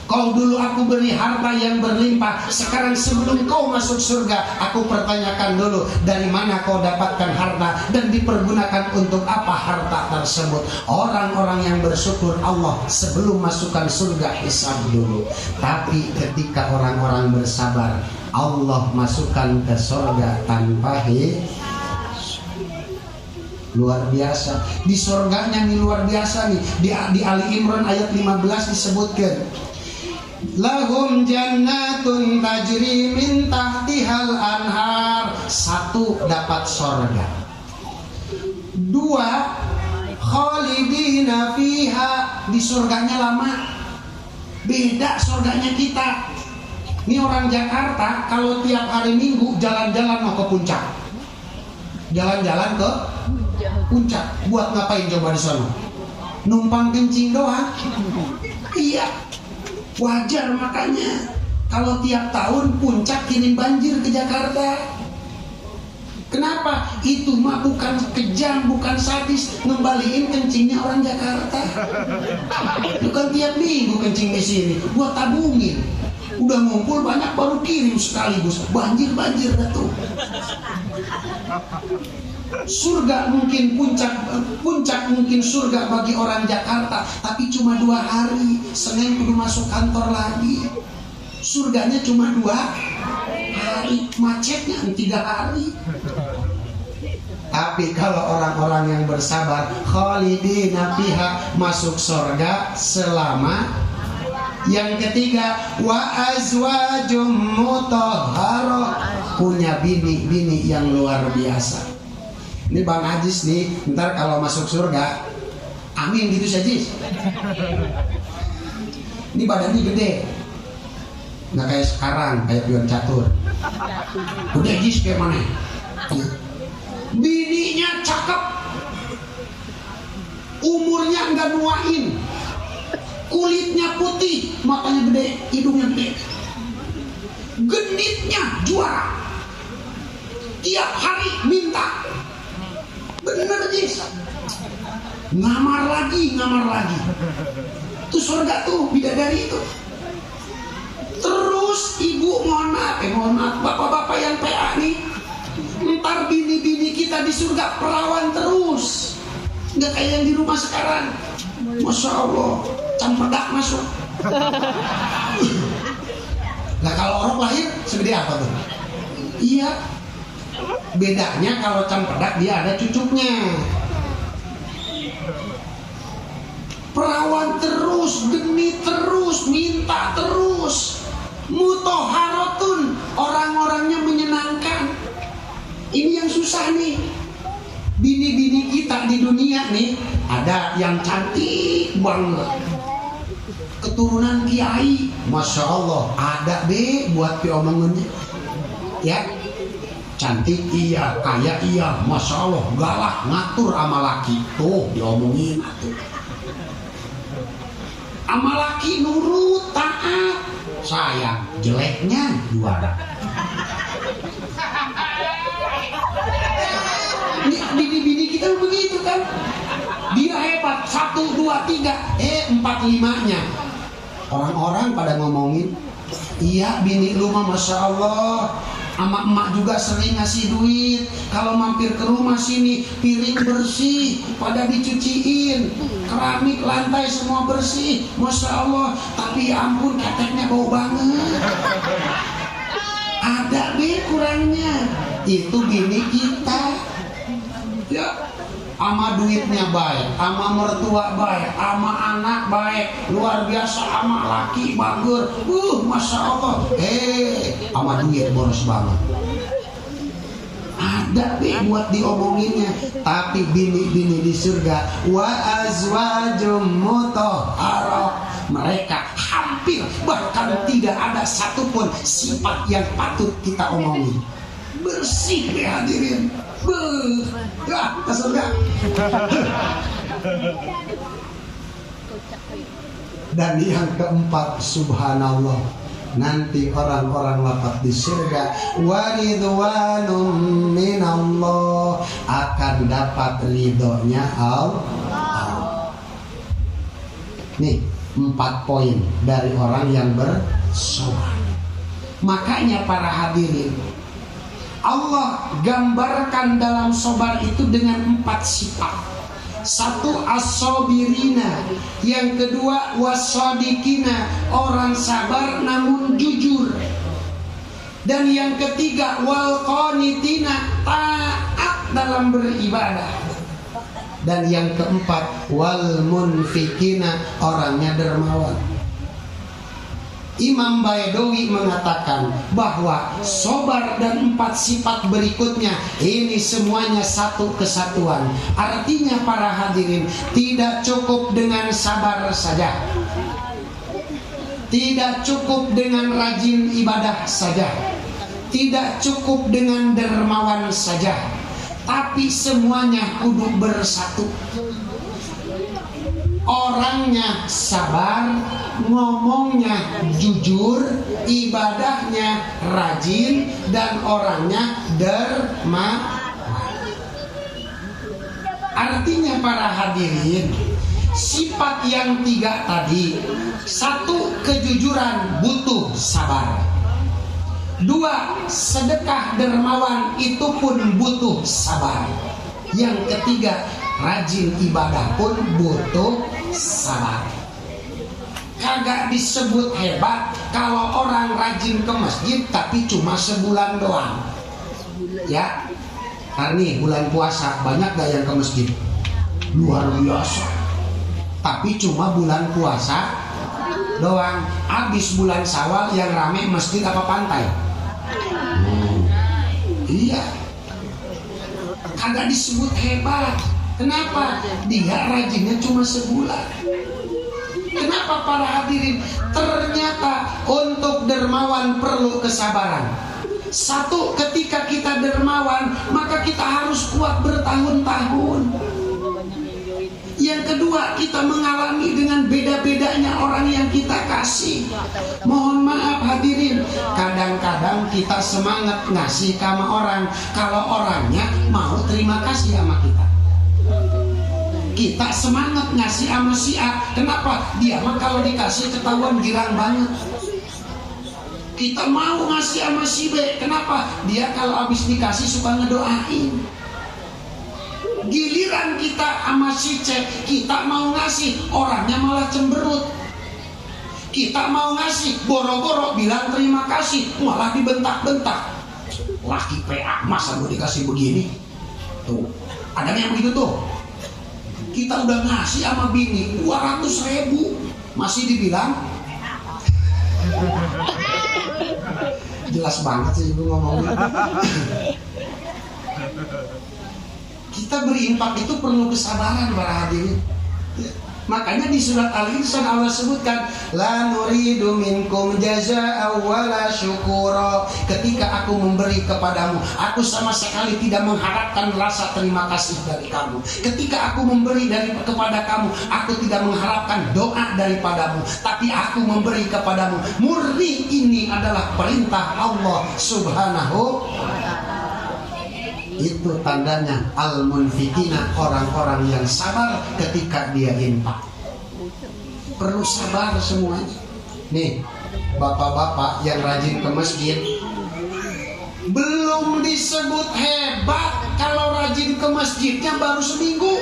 B: Kau dulu aku beri harta yang berlimpah. Sekarang sebelum kau masuk surga, aku pertanyakan dulu, dari mana kau dapatkan harta dan dipergunakan untuk apa harta tersebut. Orang-orang yang bersyukur Allah sebelum masukkan surga hisab dulu. Tapi ketika orang-orang bersabar, Allah masukkan ke surga tanpa hisab. luar biasa. Di surganya nih luar biasa nih. Di Ali Imran ayat 15 disebutkan, lahum jannatun tajri min tahtihal anhar. 1, dapat surga. 2, khalidina fiha, di surganya lama. Beda surganya kita. Ini orang Jakarta kalau tiap hari Minggu jalan-jalan mau ke puncak. Jalan-jalan ke puncak. Buat ngapain coba di sana? Numpang kencing doang. Iya. Wajar makanya kalau tiap tahun puncak kirim banjir ke Jakarta. Kenapa? Itu mah bukan kejam, bukan sadis, ngembaliin kencingnya orang Jakarta. Bukan tiap minggu kencing di sini, buat tabungin. Udah ngumpul banyak baru kirim sekaligus, banjir dah tuh. Surga mungkin puncak mungkin surga bagi orang Jakarta, tapi cuma 2 hari. Senin kudu masuk kantor lagi. Surganya cuma 2 hari, macetnya 3 hari. Tapi kalau orang-orang yang bersabar, khalidina fiha, masuk surga selama. Yang ketiga, wa azwajum mutahharah, punya bini-bini yang luar biasa. Ini Bang Ajis nih, ntar kalau masuk surga, amin gitu saja. Ini badannya gede, nggak kayak sekarang, kayak pion catur. Udah Jis kayak mana? Bininya cakep, umurnya nggak nuain, kulitnya putih, matanya gede, hidungnya gede, genitnya juara, tiap hari minta. Bener Jis, ngamar lagi. Tuh surga tuh, bidadari itu. Terus ibu mohon maaf, bapak-bapak yang PA nih, ntar bini-bini kita di surga perawan terus, nggak kayak yang di rumah sekarang. Masya Allah, campedak masuk. Nah kalau orang lahir segede apa tuh? Iya, bedanya kalau campedak dia ada cucuknya. Perawan terus, genit terus, minta terus. Mutahharatun, orang-orangnya menyenangkan. Ini yang susah nih. Bini-bini kita di dunia nih, ada yang cantik banget, keturunan kiai, masya Allah. Ada be buat diomongannya, ya. Cantik iya, kaya iya, masya Allah. Galak ngatur sama laki, tuh diomongin tuh. Sama laki nurut, taat, sayang, jeleknya juara. Bini-bini kita begitu kan. Dia hebat, 1, 2, 3, 4-5-nya. Orang-orang pada ngomongin, iya bini lu mah masya Allah. Ama emak juga sering ngasih duit. Kalau mampir ke rumah sini, piring bersih, pada dicuciin, keramik, lantai semua bersih, masya Allah. Tapi ya ampun, keteknya bau banget. Ada deh kurangnya. Itu bini kita. Ya, ama duitnya baik, ama mertua baik, ama anak baik, luar biasa, ama laki bager, masya Allah. Ama duit boros banget. Ada deh buat diomonginnya. Tapi bini-bini di surga, wa azwajum mutahharah, mereka hampir bahkan tidak ada satupun sifat yang patut kita omongin. Bersih deh hadirin. Ya, ke surga. Dan yang keempat, subhanallah, nanti orang-orang lapat di surga, waridwanum minallah, akan dapat ridhonya Allah. Nih 4 poin dari orang yang bersobar. Makanya para hadirin, Allah gambarkan dalam sobar itu dengan 4 sifat. 1, as-sabirina. Yang kedua, was-sadiqina, orang sabar namun jujur. Dan yang ketiga, wal qanitina, taat dalam beribadah. Dan yang keempat, wal munfikina, orangnya dermawan. Imam Baidawi mengatakan bahwa sabar dan 4 sifat berikutnya ini semuanya satu kesatuan. Artinya para hadirin, tidak cukup dengan sabar saja, tidak cukup dengan rajin ibadah saja, tidak cukup dengan dermawan saja, tapi semuanya kudu bersatu. Orangnya sabar, ngomongnya jujur, ibadahnya rajin, dan orangnya dermawan. Artinya para hadirin, sifat yang 3 tadi, 1 kejujuran butuh sabar, 2 sedekah dermawan itu pun butuh sabar, yang ketiga rajin ibadah pun butuh sabar. Kagak disebut hebat kalau orang rajin ke masjid tapi cuma sebulan doang. Ya, karena bulan puasa banyak gak yang ke masjid? Luar biasa. Tapi cuma bulan puasa doang. Abis bulan Syawal yang rame masjid apa pantai? Iya. Kagak disebut hebat. Kenapa? Dia rajinnya cuma sebulan. Kenapa para hadirin? Ternyata untuk dermawan perlu kesabaran. 1, ketika kita dermawan, maka kita harus kuat bertahun-tahun. Yang kedua, kita mengalami dengan beda-bedanya orang yang kita kasih. Mohon maaf hadirin, kadang-kadang kita semangat ngasih sama orang kalau orangnya mau terima kasih sama kita. Kita semangat ngasih sama si A. Kenapa? Dia mah kalau dikasih ketahuan girang banget. Kita mau ngasih sama si B. Kenapa? Dia kalau habis dikasih suka ngedoain. Giliran kita sama si C, kita mau ngasih, orangnya malah cemberut. Kita mau ngasih, boro-boro bilang terima kasih, malah dibentak-bentak. Laki PA masa gue dikasih begini? Tuh, ada yang begitu tuh. Kita udah ngasih sama bini 200.000 masih dibilang. Jelas banget sih ibu ngomongnya. Kita berinfak itu perlu kesabaran para hadirin. Makanya di surat Al-Insan Allah sebutkan, la nuridu minkum jazaa'a wala syukura. Ketika aku memberi kepadamu, aku sama sekali tidak mengharapkan rasa terima kasih dari kamu. Ketika aku memberi kepada kamu, aku tidak mengharapkan doa daripadamu, tapi aku memberi kepadamu murni ini adalah perintah Allah Subhanahu. Itu tandanya al-munfikina, orang-orang yang sabar ketika dia infak. Perlu sabar semuanya. Nih, bapak-bapak yang rajin ke masjid, belum disebut hebat kalau rajin ke masjidnya baru seminggu.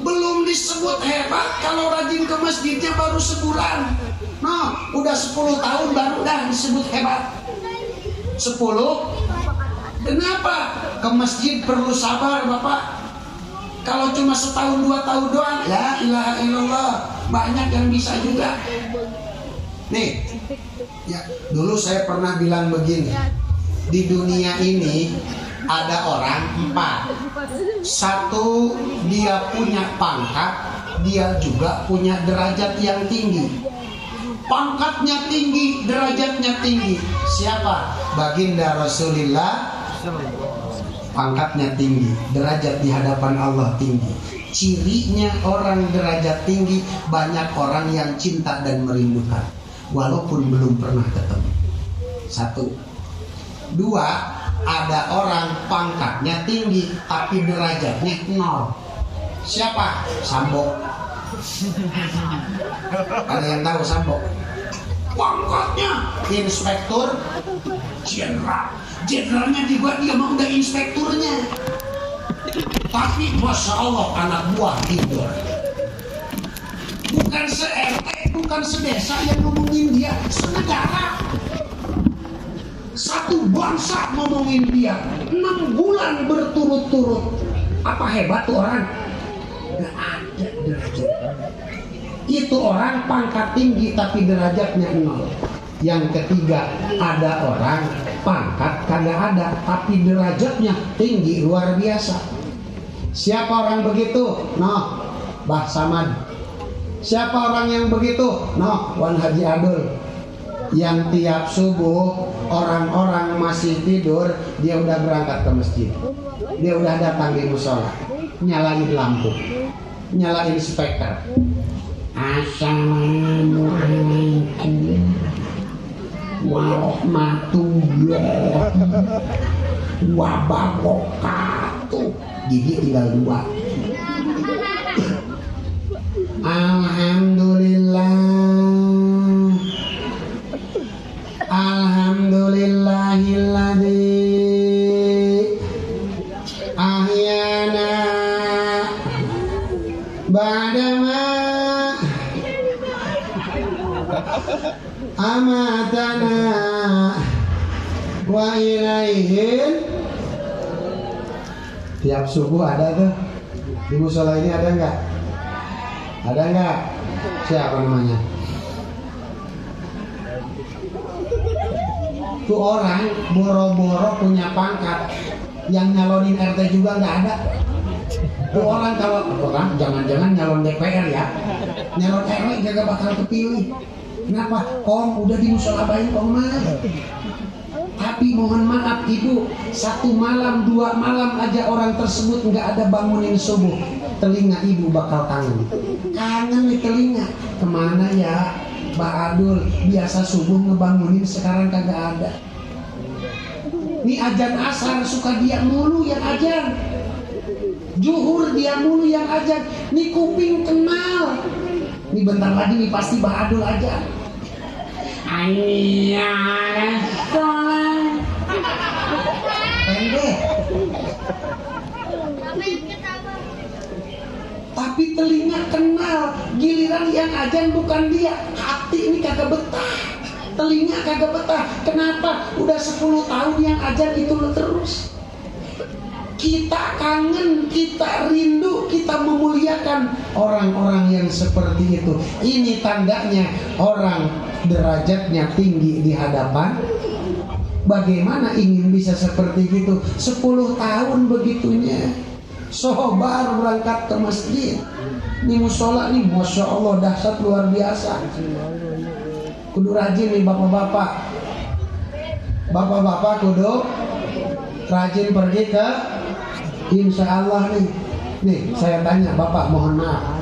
B: Belum disebut hebat kalau rajin ke masjidnya baru sebulan. Nah, udah 10 tahun baru dah disebut hebat. 10. Kenapa? Ke masjid perlu sabar Bapak. Kalau cuma setahun 2 tahun doang, la ilaha illallah, banyak yang bisa juga. Nih, ya dulu saya pernah bilang begini, di dunia ini ada orang 4. 1, dia punya pangkat, dia juga punya derajat yang tinggi. Pangkatnya tinggi, derajatnya tinggi. Siapa? Baginda Rasulullah. Pangkatnya tinggi, derajat di hadapan Allah tinggi. Cirinya orang derajat tinggi, banyak orang yang cinta dan merindukan walaupun belum pernah ketemu. 1. 2, ada orang pangkatnya tinggi tapi derajatnya 0. Siapa? Sambo. Ada yang tahu Sambo? Pangkatnya inspektur jenderal. Jenderalnya juga dia mau udah inspekturnya. Tapi masya Allah anak buah tidur. Bukan se-RT, bukan sedesa yang ngomongin dia, senegara. Satu bangsa ngomongin dia 6 bulan berturut-turut. Apa hebat tuh orang? Gak ada derajat. Itu orang pangkat tinggi tapi derajatnya nol. Yang ketiga, ada orang pangkat kagak ada tapi derajatnya tinggi luar biasa. Siapa orang begitu? Noh, Bah Samad. Siapa orang yang begitu? Noh, Wan Haji Abdul. Yang tiap subuh orang-orang masih tidur, dia udah berangkat ke masjid. Dia udah datang di musola, nyalain lampu, nyalain speaker. Assalamualaikum warahmatullahi wabarakatuh. Gigi tinggal 2. Alhamdulillah, alhamdulillahilladzi ahyana ba'dama amatana wa ilaihin. Tiap subuh ada tuh di musola ini, ada nggak? Ada nggak? Siapa namanya? Tuh orang boro-boro punya pangkat, yang nyalonin RT juga nggak ada. Tuh orang kalau orang jangan-jangan nyalon DPR ya, nyalon RW gak bakal kepilih. Kenapa? Om udah di musola baik om mah. Tapi mohon maaf ibu, 1 malam 2 malam aja orang tersebut nggak ada bangunin subuh, telinga ibu bakal kangen. Kangen nih telinga. Kemana ya Mbak Adul? Biasa subuh ngebangunin, sekarang kagak ada. Nih ajan asar suka dia mulu yang ajan. Zuhur dia mulu yang ajan. Nih kuping kenal. Nih bentar lagi nih pasti Mbak Adul ajan. Ayah sholat. Pendek. Tapi telinga kenal. Giliran yang ajan bukan dia. Hati ini kagak betah. Telinga kagak betah. Kenapa? Udah 10 tahun yang ajan itu terus. Kita kangen, kita rindu, kita memuliakan orang-orang yang seperti itu. Ini tandanya orang derajatnya tinggi di hadapan. Bagaimana ingin bisa seperti itu? 10 tahun begitunya. Sobar berangkat ke masjid. Ini musola nih, masya Allah dahsyat luar biasa. Kudu rajin nih bapak-bapak. Bapak-bapak kudu rajin pergi ke. Insya Allah nih saya tanya bapak, mohon maaf,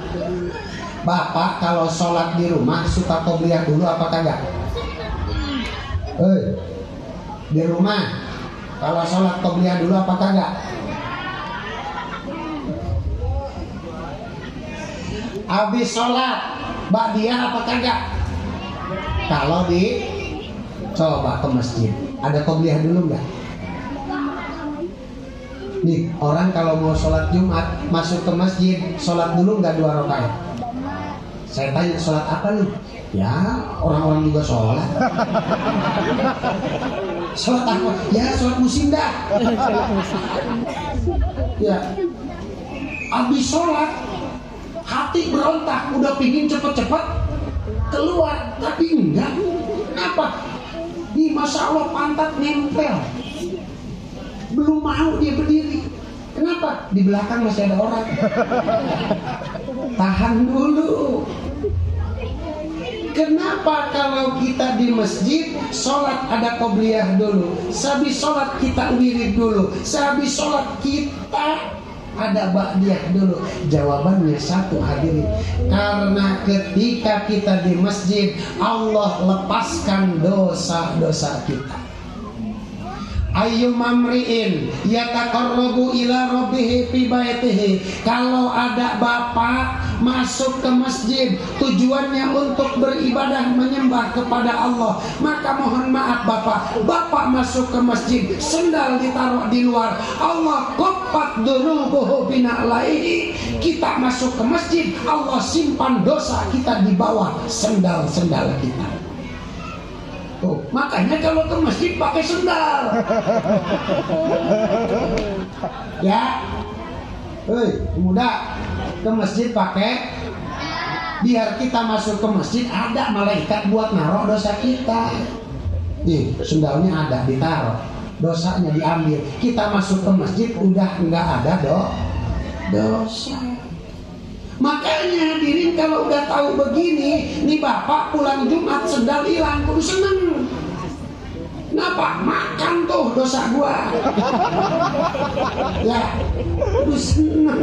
B: bapak kalau sholat di rumah suka qobliyah dulu apa kagak? Di rumah kalau sholat qobliyah dulu apa kagak? Habis sholat ba'diyah apa kagak? Kalau coba ke masjid ada qobliyah dulu nggak? Nih orang kalau mau sholat Jumat masuk ke masjid, sholat dulu nggak 2 rakaat? Saya tanya sholat apa nih? Ya orang-orang juga sholat. Sholat apa? Ya sholat musim dah. Ya abis sholat hati berontak, udah pingin cepet-cepet keluar, tapi enggak. Kenapa? Di masya Allah pantat nempel. Belum mau dia berdiri. Kenapa? Di belakang masih ada orang. Tahan dulu. Kenapa kalau kita di masjid sholat ada qobliyah dulu, sehabis sholat kita wirid dulu, sehabis sholat kita ada ba'diyah dulu? Jawabannya satu hadirin, karena ketika kita di masjid Allah lepaskan dosa-dosa kita. Ayyum amri'in yataqarrabu ila rabbihi fi baitihi. Kalau ada bapak masuk ke masjid tujuannya untuk beribadah menyembah kepada Allah, maka mohon maaf bapak masuk ke masjid sendal ditaruh di luar, Allah qafat dunubuhu bina'laihi. Kita masuk ke masjid Allah simpan dosa kita di bawah sendal-sendal kita. Tuh, makanya kalau ke masjid pakai sendal. Ya, Hei, pemuda, ke masjid pakai, biar kita masuk ke masjid ada malaikat buat naruh dosa kita. Nih, sendalnya ada ditaruh, dosanya diambil. Kita masuk ke masjid udah nggak ada dosa. Makanya hadirin kalau udah tahu begini, nih bapak pulang Jumat sendal hilang, kudu seneng. Kenapa? Makan tuh dosa gua. Ya, kudu seneng.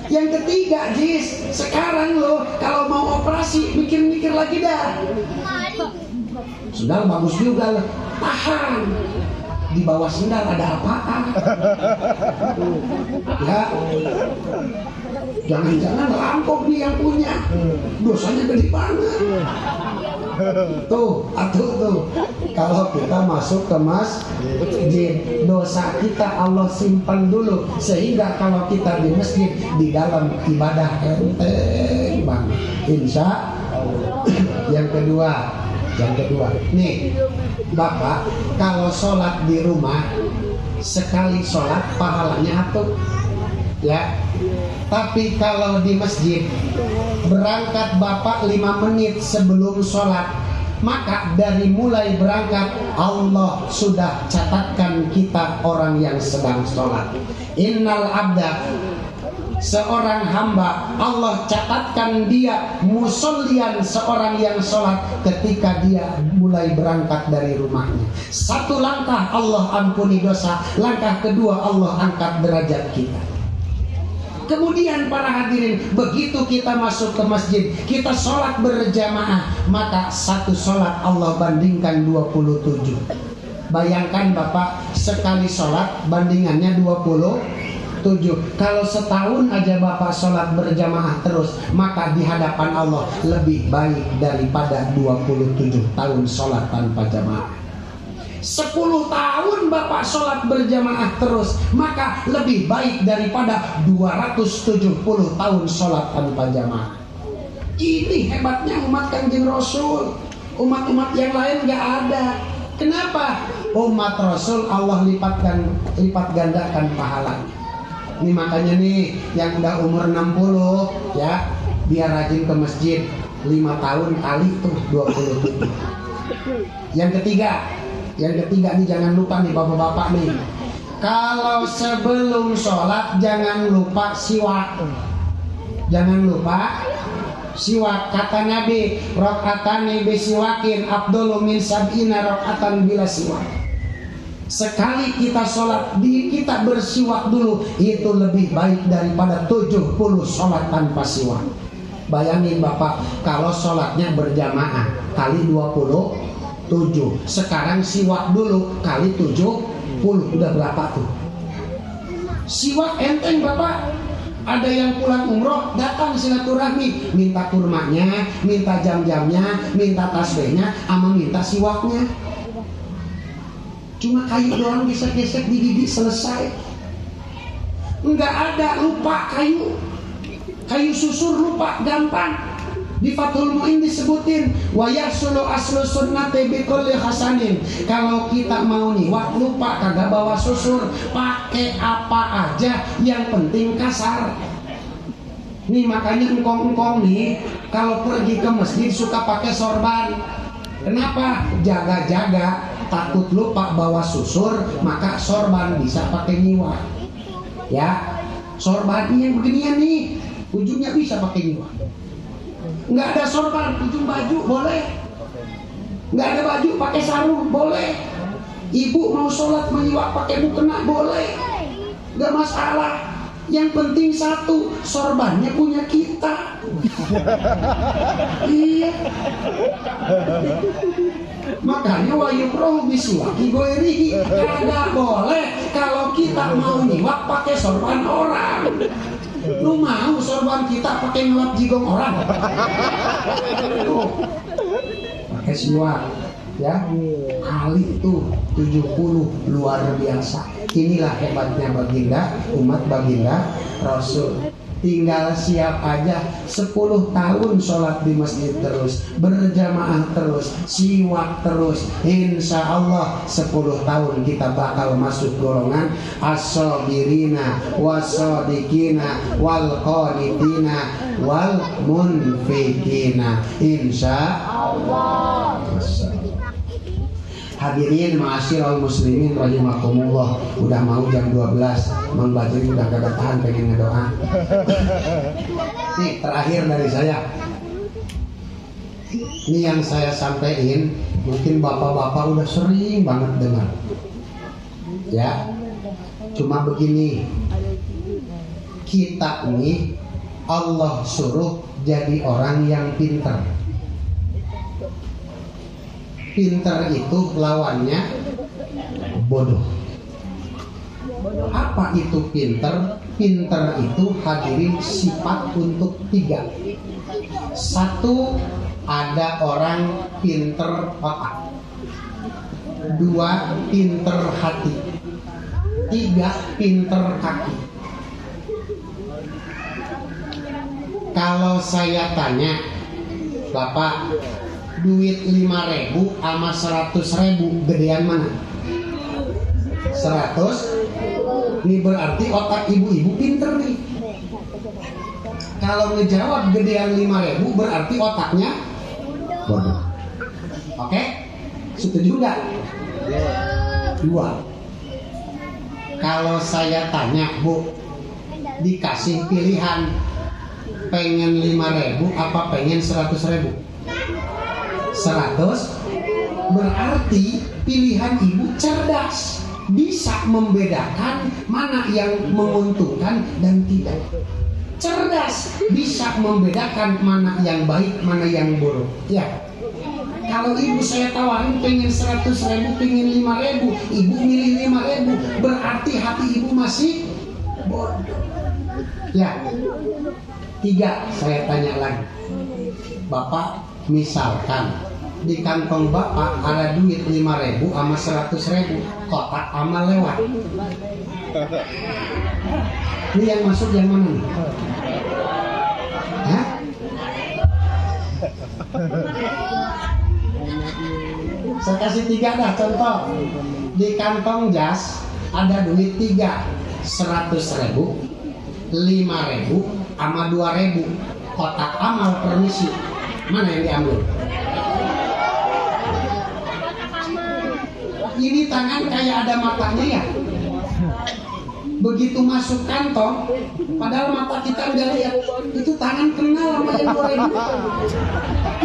B: Yang ketiga, Jis, sekarang lo kalau mau operasi mikir-mikir lagi dah. Sendal bagus juga loh, tahan. Di bawah sendal ada apaan? Ya, jangan-jangan rampok nih yang punya, dosanya gede banget. Tuh, kalau kita masuk ke masjid, dosa kita Allah simpan dulu, sehingga kalau kita di masjid, di dalam ibadah enteng banget. Insya Allah. Yang kedua, nih bapak, kalau sholat di rumah sekali sholat pahalanya atuh, ya. Tapi kalau di masjid berangkat bapak 5 menit sebelum sholat, maka dari mulai berangkat Allah sudah catatkan kita orang yang sedang sholat. Innal abda, seorang hamba Allah catatkan dia musollian, seorang yang sholat ketika dia mulai berangkat dari rumahnya. Satu langkah Allah ampuni dosa, langkah kedua Allah angkat derajat kita. Kemudian para hadirin, begitu kita masuk ke masjid, kita sholat berjamaah, maka satu sholat Allah bandingkan 27. Bayangkan bapak, sekali sholat bandingannya 27. Kalau setahun aja bapak sholat berjamaah terus, maka di hadapan Allah lebih baik daripada 27 tahun sholat tanpa jamaah. 10 tahun bapak sholat berjamaah terus, maka lebih baik daripada 270 tahun sholat tanpa jamaah. Ini hebatnya umat Kanjeng Rasul. Umat-umat yang lain gak ada. Kenapa? Umat Rasul Allah lipat gandakan pahalanya. Ini makanya nih yang udah umur 60 ya, biar rajin ke masjid. 5 tahun kali tuh 27. Yang ketiga nih, jangan lupa nih bapak-bapak nih, kalau sebelum sholat jangan lupa siwak. Kata Nabi, rakaatani bisiwakin afdalu min sab'ina rakaatan bila siwak. Sekali kita sholat, kita bersiwak dulu, itu lebih baik daripada 70 sholat tanpa siwak. Bayangin bapak, kalau sholatnya berjamaah kali 27, sekarang siwak dulu kali 70, udah berapa tuh? Siwak enteng bapak. Ada yang pulang umroh datang silaturahmi, minta kurmanya, minta jam-jamnya, minta tasbihnya, sama minta siwaknya. Cuma kayu doang gesek-gesek di gigi selesai. Enggak ada, lupa kayu susur lupa, gampang. Di Fathul Mu'in disebutin wa yahsulu aslu sunnati bi kulli hasanin. Kalau kita mau niwak lupa kagak bawa susur, pakai apa aja yang penting kasar. Nih makanya engkong-engkong nih kalau pergi ke masjid suka pakai sorban. Kenapa? Jaga-jaga, takut lupa bawa susur, maka sorban bisa pakai niwak. Ya, sorban yang beginian nih, ujungnya bisa pakai niwak. Nggak ada sorban, ujung baju boleh. Nggak ada baju pakai sarung boleh. Ibu mau sholat menyiwak pakai mukena boleh. Nggak masalah. Yang penting satu, sorbannya punya kita. Iya. Makanya wayukroh bisiwaki goirihi, kagak boleh kalau kita mau nyiwak pakai sorban orang. Lu mau sorban kita pakai ngelap jigong orang? Tuh, pakai siwak ya, kali itu 70, luar biasa. Inilah hebatnya baginda, umat baginda Rasul. tinggal siap aja 10 tahun sholat di masjid terus, berjamaah terus, siwak terus, insya Allah 10 tahun kita bakal masuk golongan as-sabirina was-sadiqina wal qanitina wal munfikina, insya Allah. Hadirin ma'asyiral muslimin rahimakumullah, udah mau jam 12, Mang Bajri udah kagak tahan pengen ngedoa. Nih terakhir dari saya, ini yang saya sampaikan mungkin bapak-bapak udah sering banget dengar ya, cuma begini, kita nih Allah suruh jadi orang yang pintar. Pintar itu lawannya bodoh. Apa itu pintar? Pintar itu hadirin sifat untuk 3. 1, ada orang pintar otak. 2, pintar hati. 3, pintar kaki. Kalau saya tanya, Bapak, duit 5.000 sama 100.000 gedean mana? 100. Ini berarti otak ibu-ibu pinter nih. Kalau ngejawab gedean 5.000 berarti otaknya bodoh. Oke? Setuju gak? 2. Kalau saya tanya, Bu, dikasih pilihan pengen 5.000 apa pengen 100.000? 100. Berarti pilihan ibu cerdas, bisa membedakan mana yang menguntungkan dan tidak. Cerdas, bisa membedakan mana yang baik, mana yang buruk. Ya. Kalau ibu saya tawarin pengen 100.000, pengen 5.000, ibu milih 5.000, berarti hati ibu masih bodoh. Ya. 3, saya tanya lagi, Bapak, misalkan di kantong Bapak ada duit 5.000 sama 100.000, kotak amal lewat. Ini yang masuk yang mana nih? Hah? Saya kasih 3 dah contoh. Di kantong jas ada duit 3, 100.000, 5.000 sama 2.000, kotak amal permisi, mana yang diambil? Ini tangan kayak ada matanya ya. Begitu masuk kantong, padahal mata kita udah lihat, itu tangan kenal sama yang 2.000.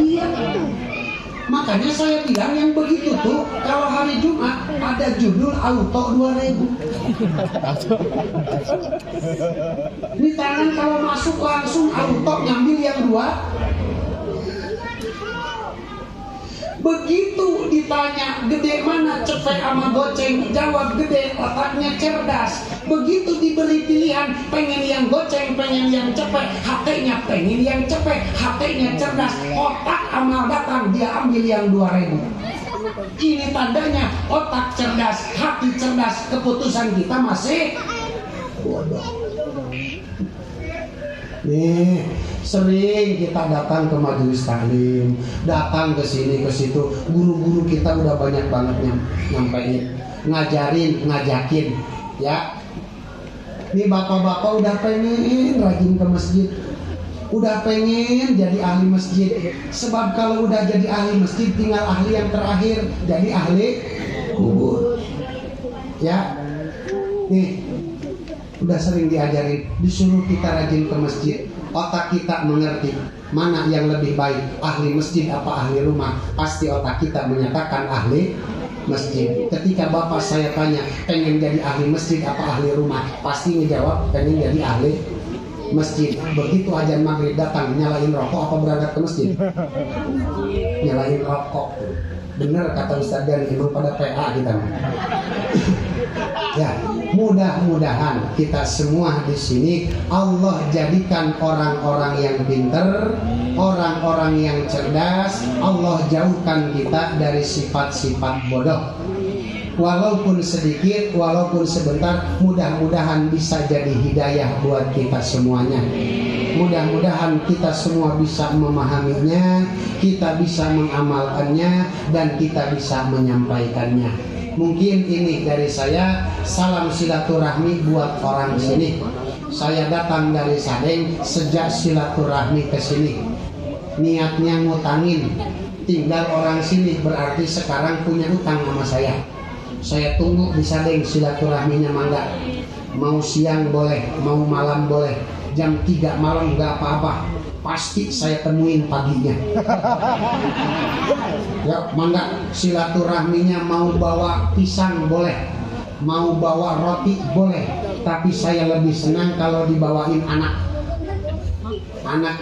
B: Iya. Makanya saya bilang yang begitu tuh kalau hari Jumat ada judul auto 2.000. Ini tangan kalau masuk langsung auto ngambil yang 2. Begitu ditanya gede mana cepet sama goceng, jawab gede, otaknya cerdas. Begitu diberi pilihan pengen yang goceng, pengen yang cepet, hatinya pengen yang cepet, hatinya cerdas, otak amal datang, dia ambil yang 2.000. Ini tandanya otak cerdas, hati cerdas, keputusan kita masih bodoh. Nih, sering kita datang ke majelis taklim, datang ke sini ke situ, guru-guru kita udah banyak banget nyampein, ngajarin, ngajakin, ya. Nih bapak-bapak udah pengen rajin ke masjid, udah pengen jadi ahli masjid. Sebab kalau udah jadi ahli masjid, tinggal ahli yang terakhir, jadi ahli kubur. Ya, nih udah sering diajarin, disuruh kita rajin ke masjid. Otak kita mengerti mana yang lebih baik, ahli masjid apa ahli rumah. Pasti otak kita menyatakan ahli masjid. Ketika bapak saya tanya pengen jadi ahli masjid apa ahli rumah, pasti ngejawab pengen jadi ahli masjid. Begitu azan maghrib datang, nyalain rokok apa berangkat ke masjid? Nyalain rokok. Bener kata Ustaz Dan, emang pada PA kita. Ya, mudah-mudahan kita semua di sini Allah jadikan orang-orang yang pintar, orang-orang yang cerdas. Allah jauhkan kita dari sifat-sifat bodoh. walaupun sedikit, walaupun sebentar, mudah-mudahan bisa jadi hidayah buat kita semuanya. Mudah-mudahan kita semua bisa memahaminya, kita bisa mengamalkannya, dan kita bisa menyampaikannya. Mungkin ini dari saya, salam silaturahmi buat orang sini. Saya datang dari Sadeng sejak silaturahmi ke sini. Niatnya ngutangin, tinggal orang sini berarti sekarang punya utang sama saya. Saya tunggu di Sadeng silaturahminya, mangga. Mau siang boleh, mau malam boleh. Jam 3 malam gak apa-apa, pasti saya temuin paginya. Ya, mangga silaturahminya, mau bawa pisang boleh, mau bawa roti boleh, tapi saya lebih senang kalau dibawain anak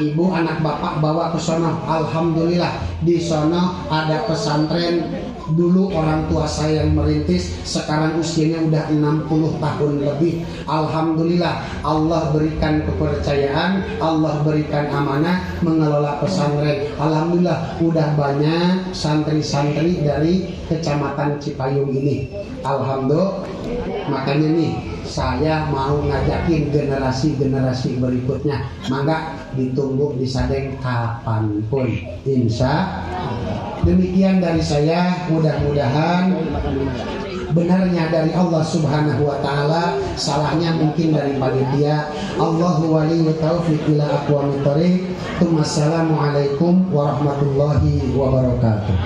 B: ibu, anak bapak bawa ke sono. Alhamdulillah di sono ada pesantren. Dulu orang tua saya yang merintis, sekarang usianya udah 60 tahun lebih. Alhamdulillah Allah berikan kepercayaan, Allah berikan amanah mengelola pesantren. Alhamdulillah udah banyak santri-santri dari kecamatan Cipayung ini. Alhamdulillah. Makanya nih saya mau ngajakin generasi-generasi berikutnya, mangga ditunggu di Sadeng kapanpun, insya Allah. Demikian dari saya, mudah-mudahan benarnya dari Allah Subhanahu wa taala, salahnya mungkin dari panitia. Allahu waliyyu taufiq ila aqwamit thoriq. Assalamualaikum warahmatullahi wabarakatuh.